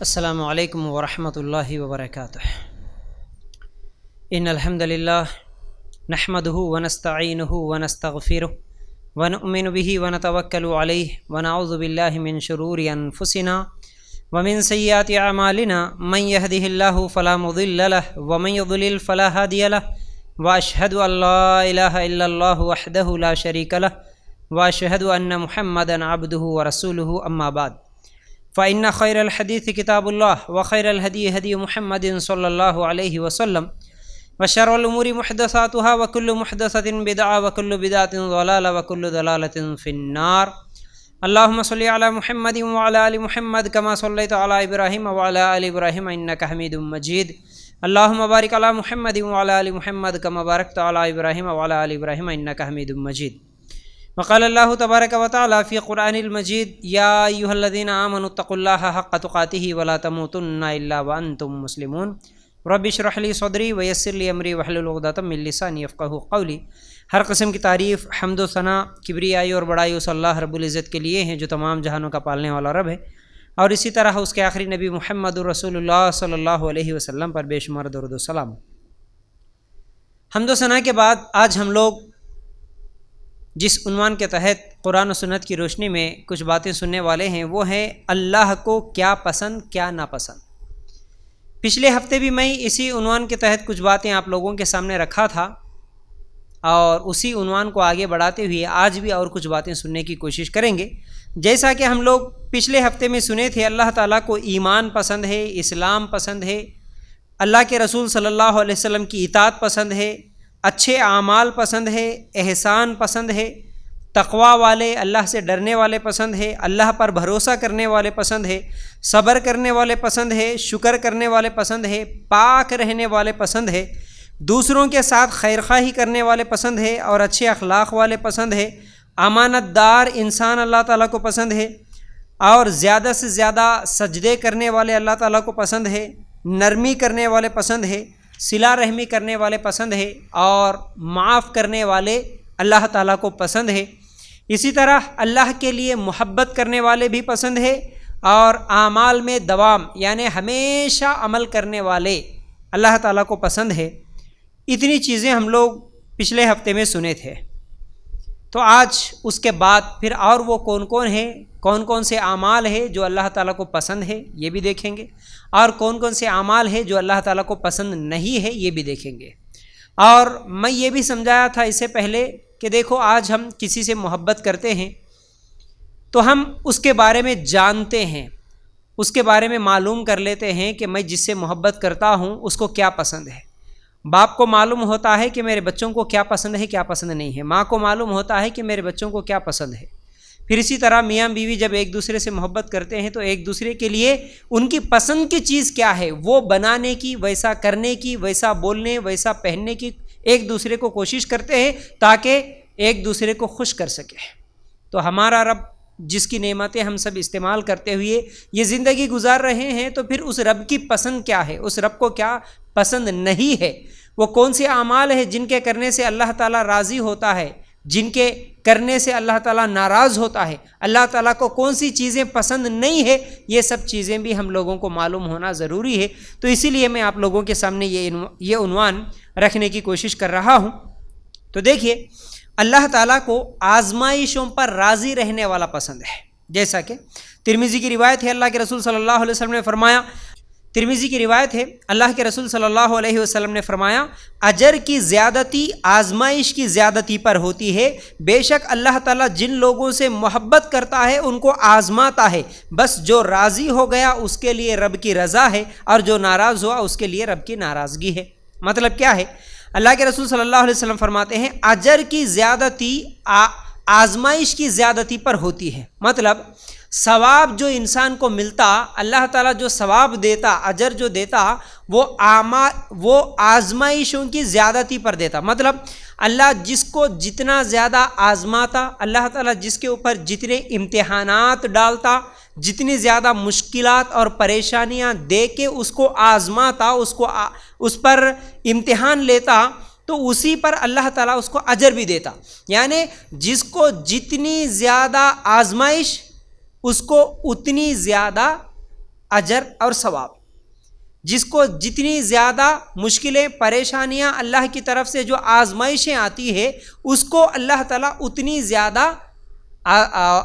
السلام علیکم ورحمۃ اللہ وبرکاتہ۔ ان الحمد للہ نحمده ونستعینه ونستغفره ونؤمن به ونتوکل علیہ ونعوذ باللہ من شرور انفسنا ومن سیئات اعمالنا من يهده الله فلا مضل له ومن يضلل فلا هادي له واشهد ان لا اله الا الله وحده لا شريك له واشهد ان محمدا عبده ورسوله اما بعد فإن خير الحديث كتاب الله وخير الهدي هدي محمد صلى الله عليه وسلم وشر الأمور محدثاتها وكل محدثة بدعة وكل بدعة ضلالة وكل ضلالة في النار۔ اللهم صل على محمد وعلى آل محمد كما صليت على إبراهيم وعلى آل إبراهيم إنك حميد مجيد۔ اللهم بارك على محمد وعلى آل محمد كما باركت على إبراهيم وعلى آل إبراهيم إنك حميد مجيد۔ وقال الله تبارك وتعالى في قرآن المجيد يا أيها الذين آمنوا اتقوا الله حق تقاته ولا تموتن إلا وأنتم مسلمون رب اشرح لي صدري ويسر لي أمري واحلل عقدة من لساني يفقهوا قولي۔ ہر قسم کی تعریف، حمد و ثنا، کبریائی اور بڑائی اس اللہ رب العزت کے لیے ہیں جو تمام جہانوں کا پالنے والا رب ہے، اور اسی طرح اس کے آخری نبی محمد رسول اللہ صلی اللہ علیہ وسلم پر بے شمار درود و سلام۔ حمد و ثنا کے بعد آج ہم لوگ جس عنوان کے تحت قرآن و سنت کی روشنی میں کچھ باتیں سننے والے ہیں وہ ہیں اللہ کو کیا پسند کیا ناپسند۔ پچھلے ہفتے بھی میں اسی عنوان کے تحت کچھ باتیں آپ لوگوں کے سامنے رکھا تھا، اور اسی عنوان کو آگے بڑھاتے ہوئے آج بھی اور کچھ باتیں سننے کی کوشش کریں گے۔ جیسا کہ ہم لوگ پچھلے ہفتے میں سنے تھے، اللہ تعالیٰ کو ایمان پسند ہے، اسلام پسند ہے، اللہ کے رسول صلی اللہ علیہ وسلم کی اطاعت پسند ہے، اچھے اعمال پسند ہے، احسان پسند ہے، تقوی والے، اللہ سے ڈرنے والے پسند ہے، اللہ پر بھروسہ کرنے والے پسند ہے، صبر کرنے والے پسند ہے، شکر کرنے والے پسند ہے، پاک رہنے والے پسند ہے، دوسروں کے ساتھ خیر خواہی کرنے والے پسند ہے، اور اچھے اخلاق والے پسند ہے، امانت دار انسان اللہ تعالیٰ کو پسند ہے، اور زیادہ سے زیادہ سجدے کرنے والے اللہ تعالیٰ کو پسند ہے، نرمی کرنے والے پسند ہے، صلہ رحمی کرنے والے پسند ہے، اور معاف کرنے والے اللہ تعالیٰ کو پسند ہے۔ اسی طرح اللہ کے لیے محبت کرنے والے بھی پسند ہے، اور اعمال میں دوام یعنی ہمیشہ عمل کرنے والے اللہ تعالیٰ کو پسند ہے۔ اتنی چیزیں ہم لوگ پچھلے ہفتے میں سنے تھے، تو آج اس کے بعد پھر اور وہ کون کون ہیں، کون کون سے اعمال ہیں جو اللہ تعالیٰ کو پسند ہے یہ بھی دیکھیں گے، اور کون کون سے اعمال ہیں جو اللہ تعالیٰ کو پسند نہیں ہے یہ بھی دیکھیں گے۔ اور میں یہ بھی سمجھایا تھا اس سے پہلے کہ دیکھو، آج ہم کسی سے محبت کرتے ہیں تو ہم اس کے بارے میں جانتے ہیں، اس کے بارے میں معلوم کر لیتے ہیں کہ میں جس سے محبت کرتا ہوں اس کو کیا پسند ہے۔ باپ کو معلوم ہوتا ہے کہ میرے بچوں کو کیا پسند ہے کیا پسند نہیں ہے، ماں کو معلوم ہوتا ہے کہ میرے بچوں کو کیا پسند ہے۔ پھر اسی طرح میاں بیوی جب ایک دوسرے سے محبت کرتے ہیں تو ایک دوسرے کے لیے ان کی پسند کی چیز کیا ہے وہ بنانے کی، ویسا کرنے کی، ویسا بولنے، ویسا پہننے کی ایک دوسرے کو کوشش کرتے ہیں تاکہ ایک دوسرے کو خوش کر سکے۔ تو ہمارا رب جس کی نعمتیں ہم سب استعمال کرتے ہوئے یہ زندگی گزار رہے ہیں، تو پھر اس رب کی پسند کیا ہے، اس رب کو کیا پسند نہیں ہے، وہ کون سے اعمال ہیں جن کے کرنے سے اللہ تعالیٰ راضی ہوتا ہے، جن کے کرنے سے اللہ تعالیٰ ناراض ہوتا ہے، اللہ تعالیٰ کو کون سی چیزیں پسند نہیں ہے، یہ سب چیزیں بھی ہم لوگوں کو معلوم ہونا ضروری ہے۔ تو اسی لیے میں آپ لوگوں کے سامنے یہ عنوان رکھنے کی کوشش کر رہا ہوں۔ تو دیکھیے، اللہ تعالیٰ کو آزمائشوں پر راضی رہنے والا پسند ہے، جیسا کہ ترمذی کی روایت ہے، اللہ کے رسول صلی اللہ علیہ وسلم نے فرمایا، ترمذی کی روایت ہے، اللہ کے رسول صلی اللہ علیہ وسلم نے فرمایا، اجر کی زیادتی آزمائش کی زیادتی پر ہوتی ہے، بے شک اللہ تعالیٰ جن لوگوں سے محبت کرتا ہے ان کو آزماتا ہے، بس جو راضی ہو گیا اس کے لیے رب کی رضا ہے، اور جو ناراض ہوا اس کے لیے رب کی ناراضگی ہے۔ مطلب کیا ہے؟ اللہ کے رسول صلی اللہ علیہ وسلم فرماتے ہیں اجر کی زیادتی آزمائش کی زیادتی پر ہوتی ہے، مطلب ثواب جو انسان کو ملتا، اللہ تعالیٰ جو ثواب دیتا، اجر جو دیتا، وہ آزمائشوں کی زیادتی پر دیتا۔ مطلب اللہ جس کو جتنا زیادہ آزماتا، اللہ تعالیٰ جس کے اوپر جتنے امتحانات ڈالتا، جتنی زیادہ مشکلات اور پریشانیاں دے کے اس کو آزماتا، اس پر امتحان لیتا، تو اسی پر اللہ تعالیٰ اس کو اجر بھی دیتا۔ یعنی جس کو جتنی زیادہ آزمائش، اس کو اتنی زیادہ اجر اور ثواب. جس کو جتنی زیادہ مشکلیں پریشانیاں اللہ کی طرف سے جو آزمائشیں آتی ہے اس کو اللہ تعالیٰ اتنی زیادہ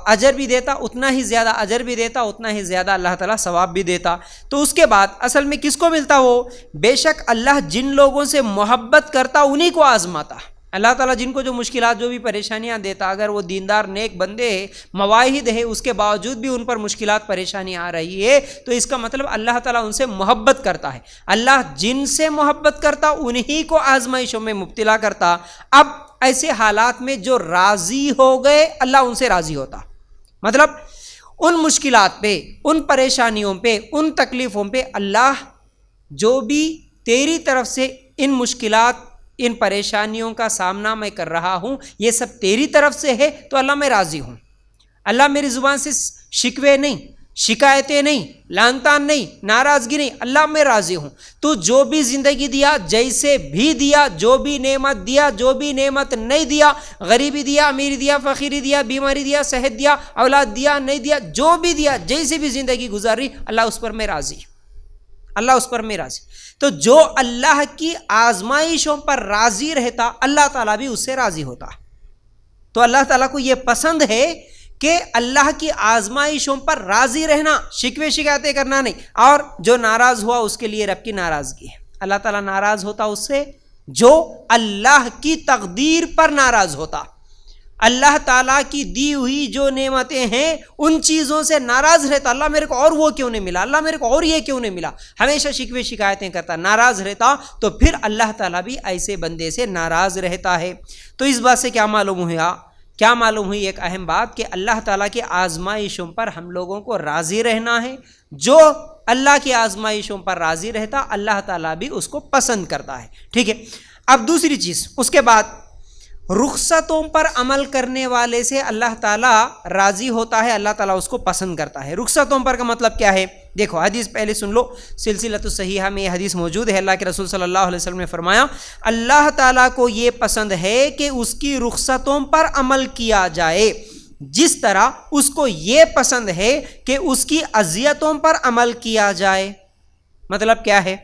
اجر بھی دیتا، اتنا ہی زیادہ اجر بھی دیتا، اتنا ہی زیادہ اللہ تعالیٰ ثواب بھی دیتا. تو اس کے بعد اصل میں کس کو ملتا؟ وہ بے شک اللہ جن لوگوں سے محبت کرتا انہی کو آزماتا. اللہ تعالیٰ جن کو جو مشکلات جو بھی پریشانیاں دیتا، اگر وہ دیندار نیک بندے ہیں، مواحد ہے، اس کے باوجود بھی ان پر مشکلات پریشانی آ رہی ہے، تو اس کا مطلب اللہ تعالیٰ ان سے محبت کرتا ہے. اللہ جن سے محبت کرتا انہی کو آزمائشوں میں مبتلا کرتا. اب ایسے حالات میں جو راضی ہو گئے اللہ ان سے راضی ہوتا. مطلب ان مشکلات پہ، ان پریشانیوں پہ، ان تکلیفوں پہ اللہ جو بھی تیری طرف سے ان مشکلات ان پریشانیوں کا سامنا میں کر رہا ہوں یہ سب تیری طرف سے ہے تو اللہ میں راضی ہوں. اللہ میری زبان سے شکوے نہیں، شکایتیں نہیں، لعن طعن نہیں، ناراضگی نہیں، اللہ میں راضی ہوں. تو جو بھی زندگی دیا، جیسے بھی دیا، جو بھی نعمت دیا، جو بھی نعمت نہیں دیا، غریبی دیا، امیری دیا، فقیری دیا، بیماری دیا، صحت دیا، اولاد دیا، نہیں دیا، جو بھی دیا، جیسے بھی زندگی گزاری، اللہ اس پر میں راضی، اللہ اس پر میں راضی. تو جو اللہ کی آزمائشوں پر راضی رہتا اللہ تعالیٰ بھی اس سے راضی ہوتا. تو اللہ تعالیٰ کو یہ پسند ہے کہ اللہ کی آزمائشوں پر راضی رہنا، شکوے شکایتیں کرنا نہیں. اور جو ناراض ہوا اس کے لیے رب کی ناراضگی ہے. اللہ تعالیٰ ناراض ہوتا اس سے جو اللہ کی تقدیر پر ناراض ہوتا. اللہ تعالیٰ کی دی ہوئی جو نعمتیں ہیں ان چیزوں سے ناراض رہتا. اللہ میرے کو اور وہ کیوں نہیں ملا، اللہ میرے کو اور یہ کیوں نہیں ملا، ہمیشہ شکوے شکایتیں کرتا، ناراض رہتا. تو پھر اللہ تعالیٰ بھی ایسے بندے سے ناراض رہتا ہے. تو اس بات سے کیا معلوم ہوا؟ کیا معلوم ہوئی ایک اہم بات کہ اللہ تعالیٰ کی آزمائشوں پر ہم لوگوں کو راضی رہنا ہے. جو اللہ کی آزمائشوں پر راضی رہتا اللہ تعالیٰ بھی اس کو پسند کرتا ہے. ٹھیک ہے. اب دوسری چیز اس کے بعد رخصتوں پر عمل کرنے والے سے اللہ تعالیٰ راضی ہوتا ہے، اللہ تعالیٰ اس کو پسند کرتا ہے. رخصتوں پر کا مطلب کیا ہے؟ دیکھو حدیث پہلے سن لو، سلسلۃ الصحیحہ میں یہ حدیث موجود ہے. اللہ کے رسول صلی اللہ علیہ وسلم نے فرمایا اللہ تعالیٰ کو یہ پسند ہے کہ اس کی رخصتوں پر عمل کیا جائے جس طرح اس کو یہ پسند ہے کہ اس کی اذیتوں پر عمل کیا جائے. مطلب کیا ہے؟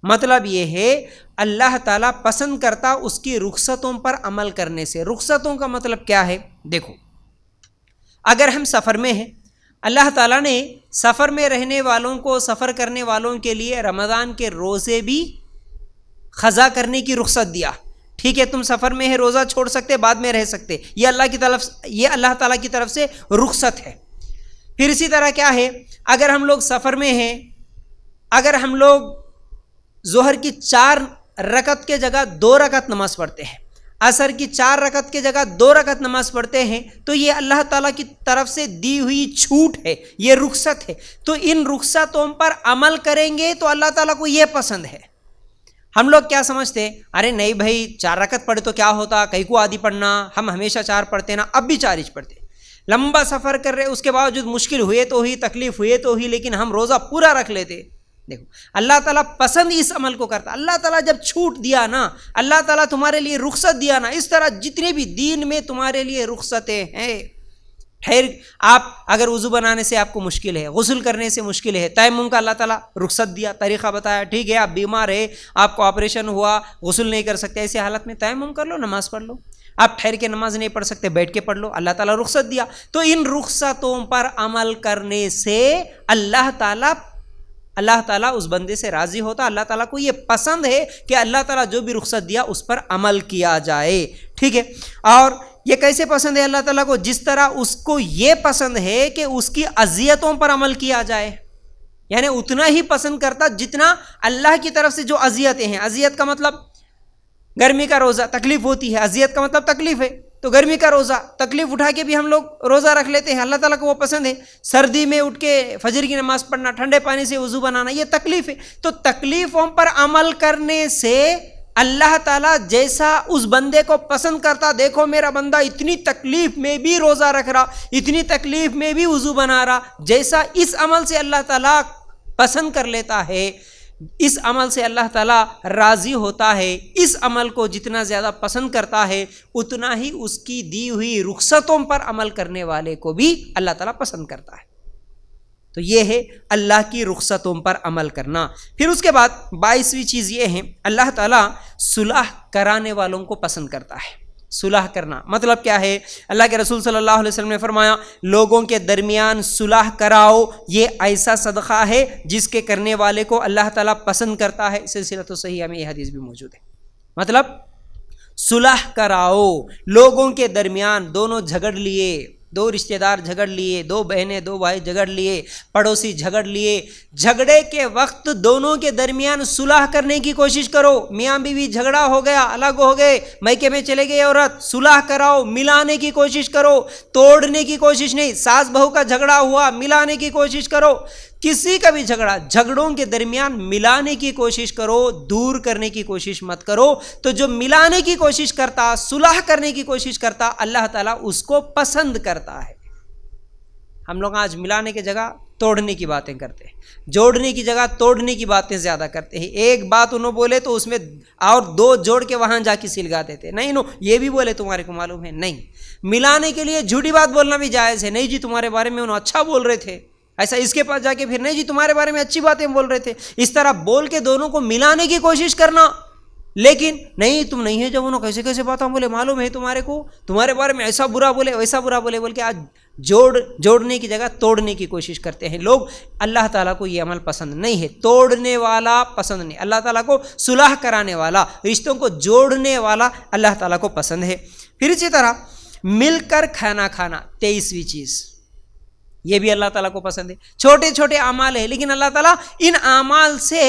مطلب یہ ہے اللہ تعالیٰ پسند کرتا اس کی رخصتوں پر عمل کرنے سے. رخصتوں کا مطلب کیا ہے؟ دیکھو اگر ہم سفر میں ہیں، اللہ تعالیٰ نے سفر میں رہنے والوں کو، سفر کرنے والوں کے لیے رمضان کے روزے بھی قضا کرنے کی رخصت دیا. ٹھیک ہے، تم سفر میں ہے، روزہ چھوڑ سکتے، بعد میں رہ سکتے، یہ اللہ تعالیٰ کی طرف سے رخصت ہے. پھر اسی طرح کیا ہے، اگر ہم لوگ سفر میں ہیں، اگر ہم لوگ ظہر کی 4 رکعت کے جگہ 2 رکعت نماز پڑھتے ہیں، عصر کی 4 رکعت کے جگہ 2 رکعت نماز پڑھتے ہیں، تو یہ اللہ تعالیٰ کی طرف سے دی ہوئی چھوٹ ہے، یہ رخصت ہے. تو ان رخصتوں پر عمل کریں گے تو اللہ تعالیٰ کو یہ پسند ہے. ہم لوگ کیا سمجھتے ہیں؟ ارے نہیں بھائی 4 رکعت پڑھے تو کیا ہوتا، کئی کو آدھی پڑھنا، ہم ہمیشہ 4 پڑھتے نا، اب بھی 4 ہی پڑھتے. لمبا سفر کر رہے اس کے باوجود مشکل ہوئے تو ہی، تکلیف ہوئے تو ہی، لیکن ہم روزہ پورا رکھ لیتے. دیکھو اللہ تعالیٰ پسند اس عمل کو کرتا. اللہ تعالیٰ جب چھوٹ دیا نا، اللہ تعالیٰ تمہارے لیے رخصت دیا نا، اس طرح جتنے بھی دین میں تمہارے لیے رخصتیں ہیں. آپ اگر وضو بنانے سے آپ کو مشکل ہے، غسل کرنے سے مشکل ہے، تیمم کا اللہ تعالیٰ رخصت دیا، طریقہ بتایا. ٹھیک ہے، آپ بیمار ہے، آپ کو آپریشن ہوا، غسل نہیں کر سکتے، ایسے حالت میں تیمم کر لو، نماز پڑھ لو. آپ ٹھہر کے نماز نہیں پڑھ سکتے، بیٹھ کے پڑھ لو، اللہ تعالیٰ رخصت دیا. تو ان رخصتوں پر عمل کرنے سے اللہ تعالیٰ اس بندے سے راضی ہوتا. اللہ تعالیٰ کو یہ پسند ہے کہ اللہ تعالیٰ جو بھی رخصت دیا اس پر عمل کیا جائے. ٹھیک ہے. اور یہ کیسے پسند ہے اللہ تعالیٰ کو؟ جس طرح اس کو یہ پسند ہے کہ اس کی اذیتوں پر عمل کیا جائے. یعنی اتنا ہی پسند کرتا جتنا اللہ کی طرف سے جو اذیتیں ہیں. اذیت کا مطلب گرمی کا روزہ تکلیف ہوتی ہے، اذیت کا مطلب تکلیف ہے. تو گرمی کا روزہ تکلیف اٹھا کے بھی ہم لوگ روزہ رکھ لیتے ہیں، اللہ تعالیٰ کو وہ پسند ہے. سردی میں اٹھ کے فجر کی نماز پڑھنا، ٹھنڈے پانی سے وضو بنانا، یہ تکلیف ہے. تو تکلیفوں پر عمل کرنے سے اللہ تعالیٰ جیسا اس بندے کو پسند کرتا، دیکھو میرا بندہ اتنی تکلیف میں بھی روزہ رکھ رہا، اتنی تکلیف میں بھی وضو بنا رہا، جیسا اس عمل سے اللہ تعالیٰ پسند کر لیتا ہے، اس عمل سے اللہ تعالیٰ راضی ہوتا ہے. اس عمل کو جتنا زیادہ پسند کرتا ہے اتنا ہی اس کی دی ہوئی رخصتوں پر عمل کرنے والے کو بھی اللہ تعالیٰ پسند کرتا ہے. تو یہ ہے اللہ کی رخصتوں پر عمل کرنا۔ پھر اس کے بعد 22ویں چیز یہ ہے، اللہ تعالیٰ صلح کرانے والوں کو پسند کرتا ہے۔ صلح کرنا مطلب کیا ہے؟ اللہ کے رسول صلی اللہ علیہ وسلم نے فرمایا لوگوں کے درمیان صلح کراؤ، یہ ایسا صدقہ ہے جس کے کرنے والے کو اللہ تعالیٰ پسند کرتا ہے۔ سلسلۃ صحیحہ میں یہ حدیث بھی موجود ہے۔ مطلب صلح کراؤ، لوگوں کے درمیان دونوں جھگڑ لیے، دو رشتہ دار جھگڑ لیے، دو بہنیں دو بھائی جھگڑ لیے، پڑوسی جھگڑ لیے، جھگڑے کے وقت دونوں کے درمیان صلح کرنے کی کوشش کرو۔ میاں بیوی جھگڑا ہو گیا، الگ ہو گئے، میکے میں چلے گئے عورت، صلح کراؤ، ملانے کی کوشش کرو، توڑنے کی کوشش نہیں۔ ساس بہو کا جھگڑا ہوا، ملانے کی کوشش کرو۔ کسی کا بھی جھگڑوں کے درمیان ملانے کی کوشش کرو، دور کرنے کی کوشش مت کرو۔ تو جو ملانے کی کوشش کرتا، صلح کرنے کی کوشش کرتا، اللہ تعالیٰ اس کو پسند کرتا ہے۔ ہم لوگ آج ملانے کی جگہ توڑنے کی باتیں کرتے ہیں، جوڑنے کی جگہ توڑنے کی باتیں زیادہ کرتے ہیں۔ ایک بات انہوں بولے تو اس میں اور دو جوڑ کے وہاں جا کے سلگا دیتے، نہیں نو یہ بھی بولے تمہارے کو معلوم ہے نہیں۔ ملانے کے لیے جھوٹی بات بولنا بھی جائز ہے، نہیں جی تمہارے بارے میں انہوں اچھا بول رہے تھے، ایسا اس کے پاس جا کے پھر نہیں جی تمہارے بارے میں اچھی باتیں بول رہے تھے، اس طرح بول کے دونوں کو ملانے کی کوشش کرنا۔ لیکن نہیں تم نہیں ہے جب انہوں کیسے کیسے باتیں بولے، معلوم ہے تمہارے کو تمہارے بارے میں ایسا برا بولے ویسا برا بولے، بول کے آج جوڑنے کی جگہ توڑنے کی کوشش کرتے ہیں لوگ۔ اللہ تعالیٰ کو یہ عمل پسند نہیں ہے، توڑنے والا پسند نہیں۔ اللہ تعالیٰ کو صلح کرانے والا، رشتوں کو جوڑنے والا اللہ تعالیٰ کو پسند ہے۔ پھر اسی طرح مل کر کھانا کھانا، 23ویں چیز، یہ بھی اللہ تعالیٰ کو پسند ہے۔ چھوٹے چھوٹے اعمال ہیں لیکن اللہ تعالیٰ ان اعمال سے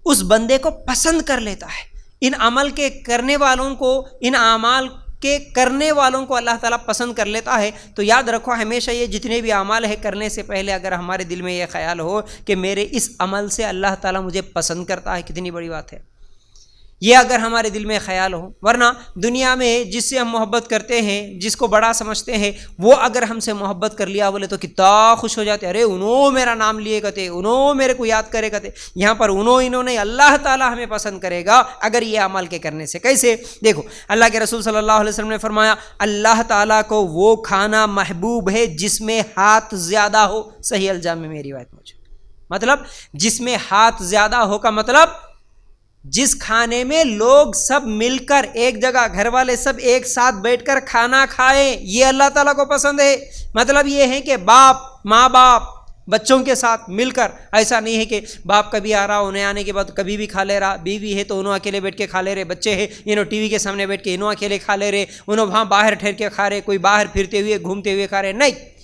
اس بندے کو پسند کر لیتا ہے۔ ان عمل کے کرنے والوں کو، ان اعمال کے کرنے والوں کو اللہ تعالیٰ پسند کر لیتا ہے۔ تو یاد رکھو ہمیشہ یہ جتنے بھی اعمال ہیں کرنے سے پہلے اگر ہمارے دل میں یہ خیال ہو کہ میرے اس عمل سے اللہ تعالیٰ مجھے پسند کرتا ہے، کتنی بڑی بات ہے یہ اگر ہمارے دل میں خیال ہو۔ ورنہ دنیا میں جس سے ہم محبت کرتے ہیں، جس کو بڑا سمجھتے ہیں، وہ اگر ہم سے محبت کر لیا بولے تو کتنا خوش ہو جاتے، ارے انہوں میرا نام لیے کرتے، انہوں میرے کو یاد کرے کرتے۔ یہاں پر انہوں نے اللہ تعالیٰ ہمیں پسند کرے گا اگر یہ عمل کے کرنے سے۔ کیسے؟ دیکھو اللہ کے رسول صلی اللہ علیہ وسلم نے فرمایا اللہ تعالیٰ کو وہ کھانا محبوب ہے جس میں ہاتھ زیادہ ہو۔ صحیح الجامع میں روایت موجود۔ مطلب جس میں ہاتھ زیادہ ہو کا مطلب جس کھانے میں لوگ سب مل کر ایک جگہ، گھر والے سب ایک ساتھ بیٹھ کر کھانا کھائیں، یہ اللہ تعالیٰ کو پسند ہے۔ مطلب یہ ہے کہ ماں باپ بچوں کے ساتھ مل کر، ایسا نہیں ہے کہ باپ کبھی آ رہا، انہیں آنے کے بعد کبھی بھی کھا لے رہا، بیوی ہے تو انہوں اکیلے بیٹھ کے کھا لے رہے، بچے ہیں انہوں ٹی وی کے سامنے بیٹھ کے انہوں اکیلے کھا لے رہے، انہوں وہاں باہر ٹھہر کے کھا رہے، کوئی باہر پھرتے ہوئے گھومتے ہوئے کھا رہے، نہیں،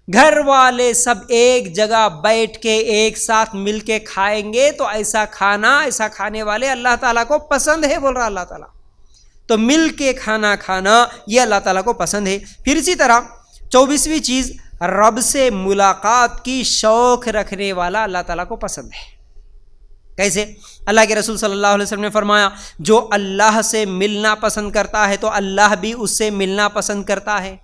گھر والے سب ایک جگہ بیٹھ کے ایک ساتھ مل کے کھائیں گے تو ایسا کھانا، ایسا کھانے والے اللہ تعالیٰ کو پسند ہے، بول رہا اللہ تعالیٰ۔ تو مل کے کھانا کھانا یہ اللہ تعالیٰ کو پسند ہے۔ پھر اسی طرح 24ویں چیز، رب سے ملاقات کی شوق رکھنے والا اللہ تعالیٰ کو پسند ہے۔ کیسے؟ اللہ کے رسول صلی اللہ علیہ وسلم نے فرمایا جو اللہ سے ملنا پسند کرتا ہے تو اللہ بھی اس سے ملنا پسند کرتا ہے۔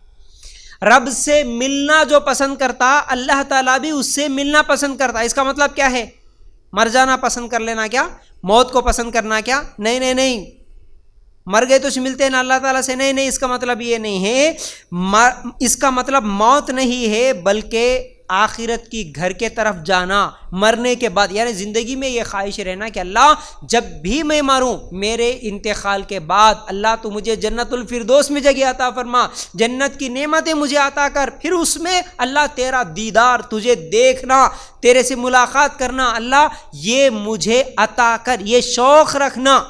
رب سے ملنا جو پسند کرتا اللہ تعالیٰ بھی اس سے ملنا پسند کرتا۔ اس کا مطلب کیا ہے؟ مر جانا پسند کر لینا کیا؟ موت کو پسند کرنا کیا؟ نہیں، مر گئے تو ملتے ہیں نا اللہ تعالیٰ سے، نہیں، اس کا مطلب یہ نہیں ہے۔ اس کا مطلب موت نہیں ہے بلکہ آخرت کی گھر کے طرف جانا، مرنے کے بعد، یعنی زندگی میں یہ خواہش رہنا کہ اللہ جب بھی میں مروں میرے انتقال کے بعد اللہ تو مجھے جنت الفردوس میں جگہ عطا فرما، جنت کی نعمتیں مجھے عطا کر، پھر اس میں اللہ تیرا دیدار، تجھے دیکھنا، تیرے سے ملاقات کرنا، اللہ یہ مجھے عطا کر، یہ شوق رکھنا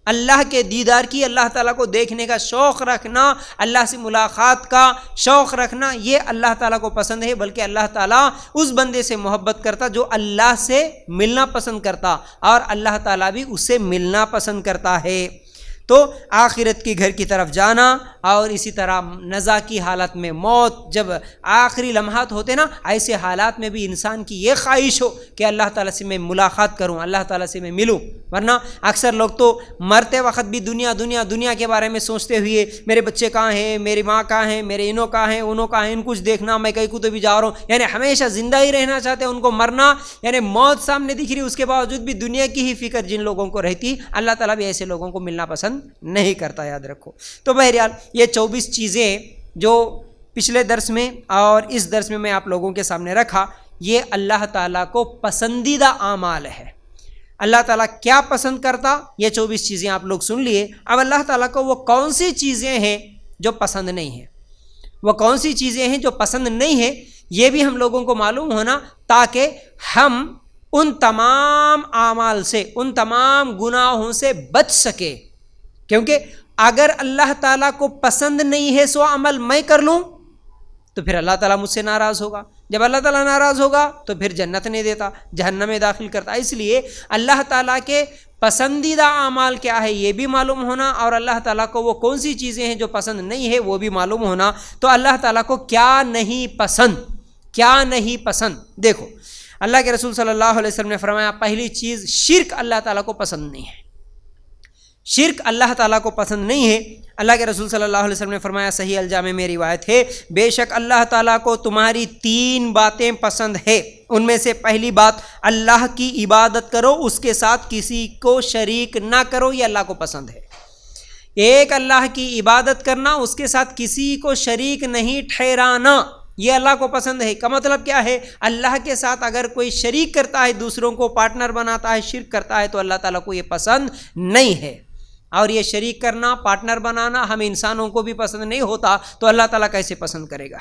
اللہ کے دیدار کی، اللہ تعالیٰ کو دیکھنے کا شوق رکھنا، اللہ سے ملاقات کا شوق رکھنا، یہ اللہ تعالیٰ کو پسند ہے۔ بلکہ اللہ تعالیٰ اس بندے سے محبت کرتا جو اللہ سے ملنا پسند کرتا، اور اللہ تعالیٰ بھی اس سے ملنا پسند کرتا ہے۔ تو آخرت کی گھر کی طرف جانا، اور اسی طرح نزا کی حالت میں، موت جب آخری لمحات ہوتے نا، ایسے حالات میں بھی انسان کی یہ خواہش ہو کہ اللہ تعالیٰ سے میں ملاقات کروں، اللہ تعالیٰ سے میں ملوں۔ ورنہ اکثر لوگ تو مرتے وقت بھی دنیا کے بارے میں سوچتے ہوئے، میرے بچے کہاں ہیں، میری ماں کہاں ہیں، میرے انہوں کہاں ہیں، انہوں کہاں ہیں، ان کچھ دیکھنا، میں کہیں کو تو بھی جا رہا ہوں، یعنی ہمیشہ زندہ ہی رہنا چاہتے ہیں، ان کو مرنا، یعنی موت سامنے دکھ رہی، اس کے باوجود بھی دنیا کی ہی فکر جن لوگوں کو رہتی، اللہ تعالیٰ بھی ایسے لوگوں کو ملنا پسند نہیں کرتا، یاد رکھو۔ تو بہرحال یہ 24 چیزیں جو پچھلے درس میں اور اس درس میں آپ لوگوں کے سامنے رکھا، یہ اللہ تعالیٰ کو پسندیدہ اعمال ہے۔ اللہ تعالیٰ کیا پسند کرتا، یہ 24 چیزیں آپ لوگ سن لیے۔ اب اللہ تعالیٰ کو وہ کون سی چیزیں ہیں جو پسند نہیں ہیں، وہ کون سی چیزیں ہیں جو پسند نہیں ہیں، یہ بھی ہم لوگوں کو معلوم ہونا، تاکہ ہم ان تمام اعمال سے، ان تمام گناہوں سے بچ سکے۔ کیونکہ اگر اللہ تعالیٰ کو پسند نہیں ہے سو عمل میں کر لوں تو پھر اللہ تعالیٰ مجھ سے ناراض ہوگا، جب اللہ تعالیٰ ناراض ہوگا تو پھر جنت نہیں دیتا، جہنم میں داخل کرتا۔ اس لیے اللہ تعالیٰ کے پسندیدہ اعمال کیا ہے یہ بھی معلوم ہونا، اور اللہ تعالیٰ کو وہ کون سی چیزیں ہیں جو پسند نہیں ہے وہ بھی معلوم ہونا۔ تو اللہ تعالیٰ کو کیا نہیں پسند، کیا نہیں پسند؟ دیکھو اللہ کے رسول صلی اللہ علیہ وسلم نے فرمایا، پہلی چیز شرک اللہ تعالیٰ کو پسند نہیں ہے، شرک اللہ تعالیٰ کو پسند نہیں ہے۔ اللہ کے رسول صلی اللہ علیہ وسلم نے فرمایا، صحیح الجامع میں روایت ہے، بے شک اللہ تعالیٰ کو تمہاری 3 باتیں پسند ہے، ان میں سے پہلی بات اللہ کی عبادت کرو، اس کے ساتھ کسی کو شریک نہ کرو، یہ اللہ کو پسند ہے۔ ایک اللہ کی عبادت کرنا، اس کے ساتھ کسی کو شریک نہیں ٹھہرانا، یہ اللہ کو پسند ہے۔ کا مطلب کیا ہے؟ اللہ کے ساتھ اگر کوئی شریک کرتا ہے، دوسروں کو پارٹنر بناتا ہے، شرک کرتا ہے، تو اللہ تعالیٰ کو یہ پسند نہیں ہے۔ اور یہ شریک کرنا، پارٹنر بنانا ہم انسانوں کو بھی پسند نہیں ہوتا، تو اللہ تعالیٰ کیسے پسند کرے گا؟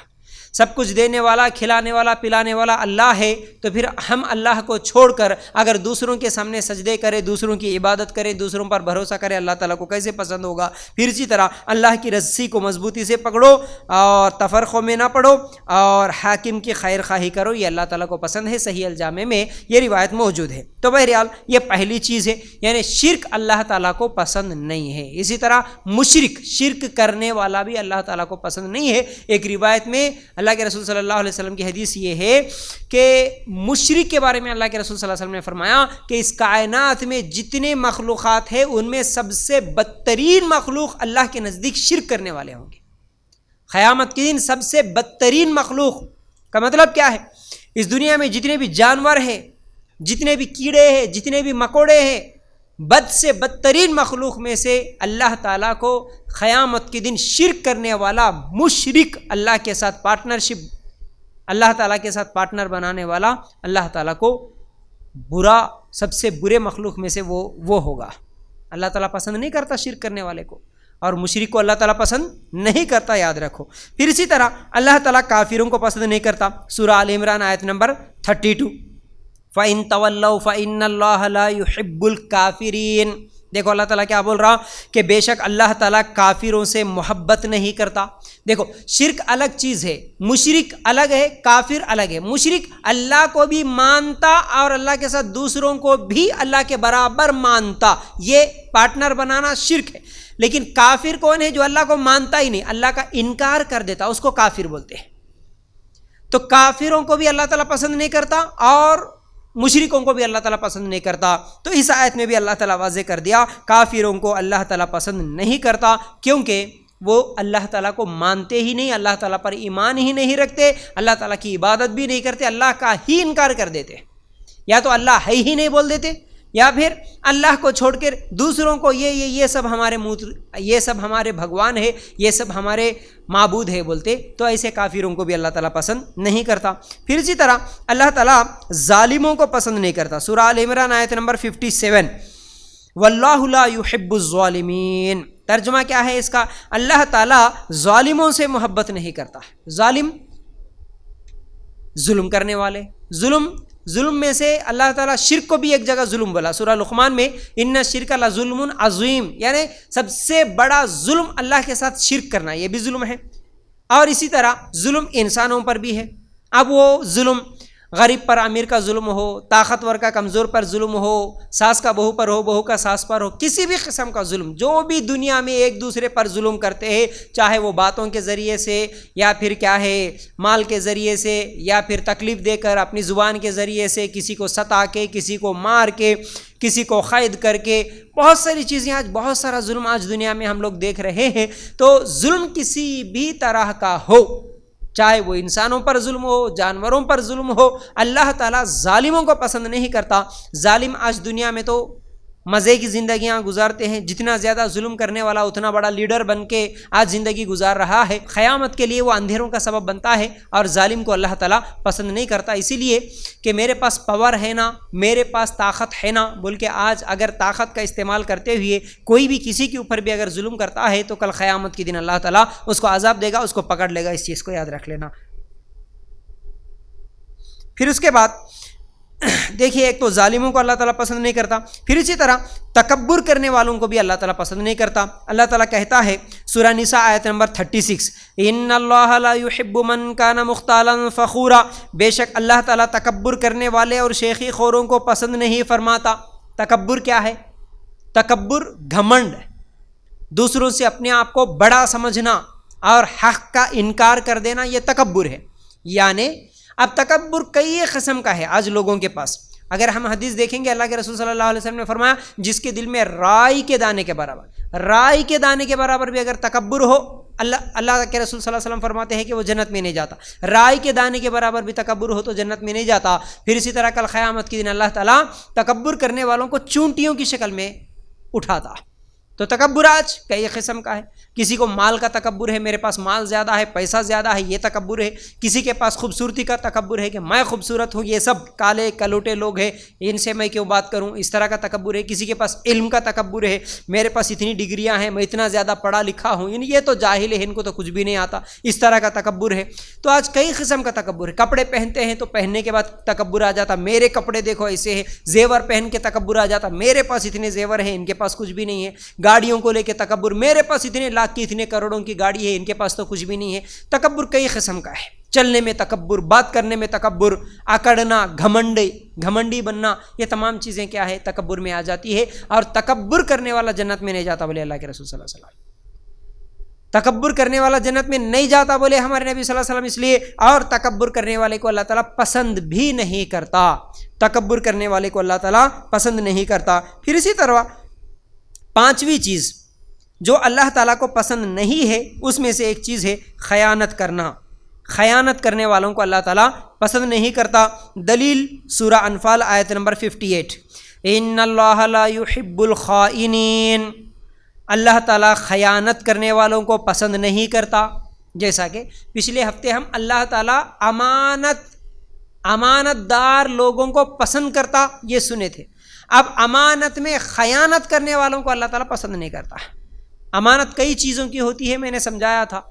سب کچھ دینے والا، کھلانے والا، پلانے والا اللہ ہے، تو پھر ہم اللہ کو چھوڑ کر اگر دوسروں کے سامنے سجدے کریں، دوسروں کی عبادت کریں، دوسروں پر بھروسہ کریں، اللہ تعالیٰ کو کیسے پسند ہوگا؟ پھر اسی طرح اللہ کی رسی کو مضبوطی سے پکڑو اور تفرقوں میں نہ پڑو اور حاکم کی خیر خواہی کرو، یہ اللہ تعالیٰ کو پسند ہے۔ صحیح الجامع میں یہ روایت موجود ہے۔ تو بہرحال یہ پہلی چیز ہے، یعنی شرک اللہ تعالیٰ کو پسند نہیں ہے۔ اسی طرح مشرک، شرک کرنے والا بھی اللہ تعالیٰ کو پسند نہیں ہے۔ ایک روایت میں اللہ کے رسول صلی اللہ علیہ وسلم کی حدیث یہ ہے کہ مشرک کے بارے میں اللہ کے رسول صلی اللہ علیہ وسلم نے فرمایا کہ اس کائنات میں جتنے مخلوقات ہیں ان میں سب سے بدترین مخلوق اللہ کے نزدیک شرک کرنے والے ہوں گے۔ قیامت کے دن سب سے بدترین مخلوق کا مطلب کیا ہے؟ اس دنیا میں جتنے بھی جانور ہیں، جتنے بھی کیڑے ہیں، جتنے بھی مکوڑے ہیں، بد سے بدترین مخلوق میں سے اللہ تعالیٰ کو قیامت کے دن شرک کرنے والا مشرک، اللہ کے ساتھ پارٹنرشپ، اللہ تعالیٰ کے ساتھ پارٹنر بنانے والا، اللہ تعالیٰ کو برا، سب سے برے مخلوق میں سے وہ ہوگا۔ اللہ تعالیٰ پسند نہیں کرتا شرک کرنے والے کو، اور مشرک کو اللہ تعالیٰ پسند نہیں کرتا، یاد رکھو۔ پھر اسی طرح اللہ تعالیٰ کافروں کو پسند نہیں کرتا۔ سورہ آل عمران آیت نمبر 32، فَإِن تَوَلَّوْا فَإِنَّ اللَّهَ لَا يُحِبُّ الْكَافِرِينَ۔ دیکھو اللہ تعالیٰ کیا بول رہا کہ بے شک اللہ تعالیٰ کافروں سے محبت نہیں کرتا۔ دیکھو شرک الگ چیز ہے، مشرک الگ ہے، کافر الگ ہے۔ مشرک اللہ کو بھی مانتا اور اللہ کے ساتھ دوسروں کو بھی اللہ کے برابر مانتا، یہ پارٹنر بنانا شرک ہے۔ لیکن کافر کون ہے؟ جو اللہ کو مانتا ہی نہیں، اللہ کا انکار کر دیتا، اس کو کافر بولتے ہیں۔ تو کافروں کو بھی اللہ تعالیٰ پسند نہیں کرتا اور مشرکوں کو بھی اللہ تعالیٰ پسند نہیں کرتا۔ تو اس آیت میں بھی اللہ تعالیٰ واضح کر دیا کافروں کو اللہ تعالیٰ پسند نہیں کرتا، کیونکہ وہ اللہ تعالیٰ کو مانتے ہی نہیں، اللہ تعالیٰ پر ایمان ہی نہیں رکھتے، اللہ تعالیٰ کی عبادت بھی نہیں کرتے، اللہ کا ہی انکار کر دیتے، یا تو اللہ ہے ہی نہیں بول دیتے، یا پھر اللہ کو چھوڑ کر دوسروں کو یہ سب ہمارے یہ سب ہمارے بھگوان ہے، یہ سب ہمارے معبود ہے بولتے۔ تو ایسے کافروں کو بھی اللہ تعالیٰ پسند نہیں کرتا۔ پھر اسی طرح اللہ تعالیٰ ظالموں کو پسند نہیں کرتا۔ سورہ آل عمران آیت نمبر 57، واللہ لا يحب الظالمین۔ ترجمہ کیا ہے اس کا؟ اللہ تعالیٰ ظالموں سے محبت نہیں کرتا۔ ظالم، ظلم کرنے والے، ظلم میں سے اللہ تعالیٰ شرک کو بھی ایک جگہ ظلم بولا، سورہ لقمان میں، ان الشرک لظلم عظیم، یعنی سب سے بڑا ظلم اللہ کے ساتھ شرک کرنا، یہ بھی ظلم ہے۔ اور اسی طرح ظلم انسانوں پر بھی ہے۔ اب وہ ظلم غریب پر امیر کا ظلم ہو، طاقتور کا کمزور پر ظلم ہو، ساس کا بہو پر ہو، بہو کا ساس پر ہو، کسی بھی قسم کا ظلم، جو بھی دنیا میں ایک دوسرے پر ظلم کرتے ہیں، چاہے وہ باتوں کے ذریعے سے یا پھر کیا ہے مال کے ذریعے سے یا پھر تکلیف دے کر اپنی زبان کے ذریعے سے، کسی کو ستا کے، کسی کو مار کے، کسی کو قید کر کے، بہت ساری چیزیں آج، بہت سارا ظلم آج دنیا میں ہم لوگ دیکھ رہے ہیں۔ تو ظلم کسی بھی طرح کا ہو، چاہے وہ انسانوں پر ظلم ہو، جانوروں پر ظلم ہو، اللہ تعالیٰ ظالموں کو پسند نہیں کرتا۔ ظالم آج دنیا میں تو مزے کی زندگیاں گزارتے ہیں. جتنا زیادہ ظلم کرنے والا اتنا بڑا لیڈر بن کے آج زندگی گزار رہا ہے. قیامت کے لیے وہ اندھیروں کا سبب بنتا ہے اور ظالم کو اللہ تعالیٰ پسند نہیں کرتا. اسی لیے کہ میرے پاس پاور ہے نا, میرے پاس طاقت ہے نا بول کے آج اگر طاقت کا استعمال کرتے ہوئے کوئی بھی کسی کے اوپر بھی اگر ظلم کرتا ہے تو کل قیامت کے دن اللہ تعالیٰ اس کو عذاب دے گا, اس کو پکڑ لے گا. اس چیز کو یاد رکھ لینا. پھر اس کے بعد دیکھیے, ایک تو ظالموں کو اللہ تعالیٰ پسند نہیں کرتا, پھر اسی طرح تکبر کرنے والوں کو بھی اللہ تعالیٰ پسند نہیں کرتا. اللہ تعالیٰ کہتا ہے سورہ نساء آیت نمبر 36, ان اللہ لا يحب من کان مختالا فخورا, بے شک اللہ تعالیٰ تکبر کرنے والے اور شیخی خوروں کو پسند نہیں فرماتا. تکبر کیا ہے؟ تکبر گھمنڈ, دوسروں سے اپنے آپ کو بڑا سمجھنا اور حق کا انکار کر دینا, یہ تکبر ہے. یعنی اب تکبر کئی قسم کا ہے آج لوگوں کے پاس. اگر ہم حدیث دیکھیں گے, اللہ کے رسول صلی اللہ علیہ وسلم نے فرمایا جس کے دل میں رائی کے دانے کے برابر بھی اگر تکبر ہو, اللہ کے رسول صلی اللہ علیہ وسلم فرماتے ہیں کہ وہ جنت میں نہیں جاتا. رائی کے دانے کے برابر بھی تکبر ہو تو جنت میں نہیں جاتا. پھر اسی طرح کل قیامت کے دن اللہ تعالیٰ تکبر کرنے والوں کو چونٹیوں کی شکل میں اٹھاتا. تو تکبر آج کئی قسم کا ہے. کسی کو مال کا تکبر ہے, میرے پاس مال زیادہ ہے, پیسہ زیادہ ہے, یہ تکبر ہے. کسی کے پاس خوبصورتی کا تکبر ہے کہ میں خوبصورت ہوں, یہ سب کالے کلوٹے لوگ ہیں, ان سے میں کیوں بات کروں, اس طرح کا تکبر ہے. کسی کے پاس علم کا تکبر ہے, میرے پاس اتنی ڈگریاں ہیں, میں اتنا زیادہ پڑھا لکھا ہوں, یہ تو جاہل ہے, ان کو تو کچھ بھی نہیں آتا, اس طرح کا تکبر ہے. تو آج کئی قسم کا تکبر ہے. کپڑے پہنتے ہیں تو پہننے کے بعد تکبر آ جاتا, میرے کپڑے دیکھو ایسے ہیں. زیور پہن کے تکبر آ جاتا, میرے پاس اتنے زیور ہیں, ان کے پاس کچھ بھی نہیں ہے. گاڑیوں کو لے کے تکبر, میرے پاس اتنے لاکھ کی اتنے کروڑوں کی گاڑی ہے, ان کے پاس تو کچھ بھی نہیں ہے. تکبر کئی قسم کا ہے. چلنے میں تکبر, بات کرنے میں تکبر, اکڑنا, گھمنڈی بننا, یہ تمام چیزیں کیا ہے, تکبر میں آ جاتی ہے. اور تکبر کرنے والا جنت میں نہیں جاتا بولے اللہ کے رسول صلی اللہ علیہ وسلم. تکبر کرنے والا جنت میں نہیں جاتا بولے ہمارے نبی صلی اللہ علیہ وسلم, اس لیے. اور تکبر کرنے والے کو اللہ تعالیٰ پسند بھی نہیں کرتا. تکبر کرنے والے کو اللہ تعالیٰ پسند نہیں کرتا. پھر اسی طرح پانچویں چیز جو اللہ تعالیٰ کو پسند نہیں ہے اس میں سے ایک چیز ہے خیانت کرنا. خیانت کرنے والوں کو اللہ تعالیٰ پسند نہیں کرتا. دلیل سورہ انفال آیت نمبر 58, ان اللہ لا يحب الخائنین, اللہ تعالیٰ خیانت کرنے والوں کو پسند نہیں کرتا. جیسا کہ پچھلے ہفتے ہم اللہ تعالیٰ امانت دار لوگوں کو پسند کرتا یہ سنے تھے. اب امانت میں خیانت کرنے والوں کو اللہ تعالیٰ پسند نہیں کرتا. امانت کئی چیزوں کی ہوتی ہے, میں نے سمجھایا تھا.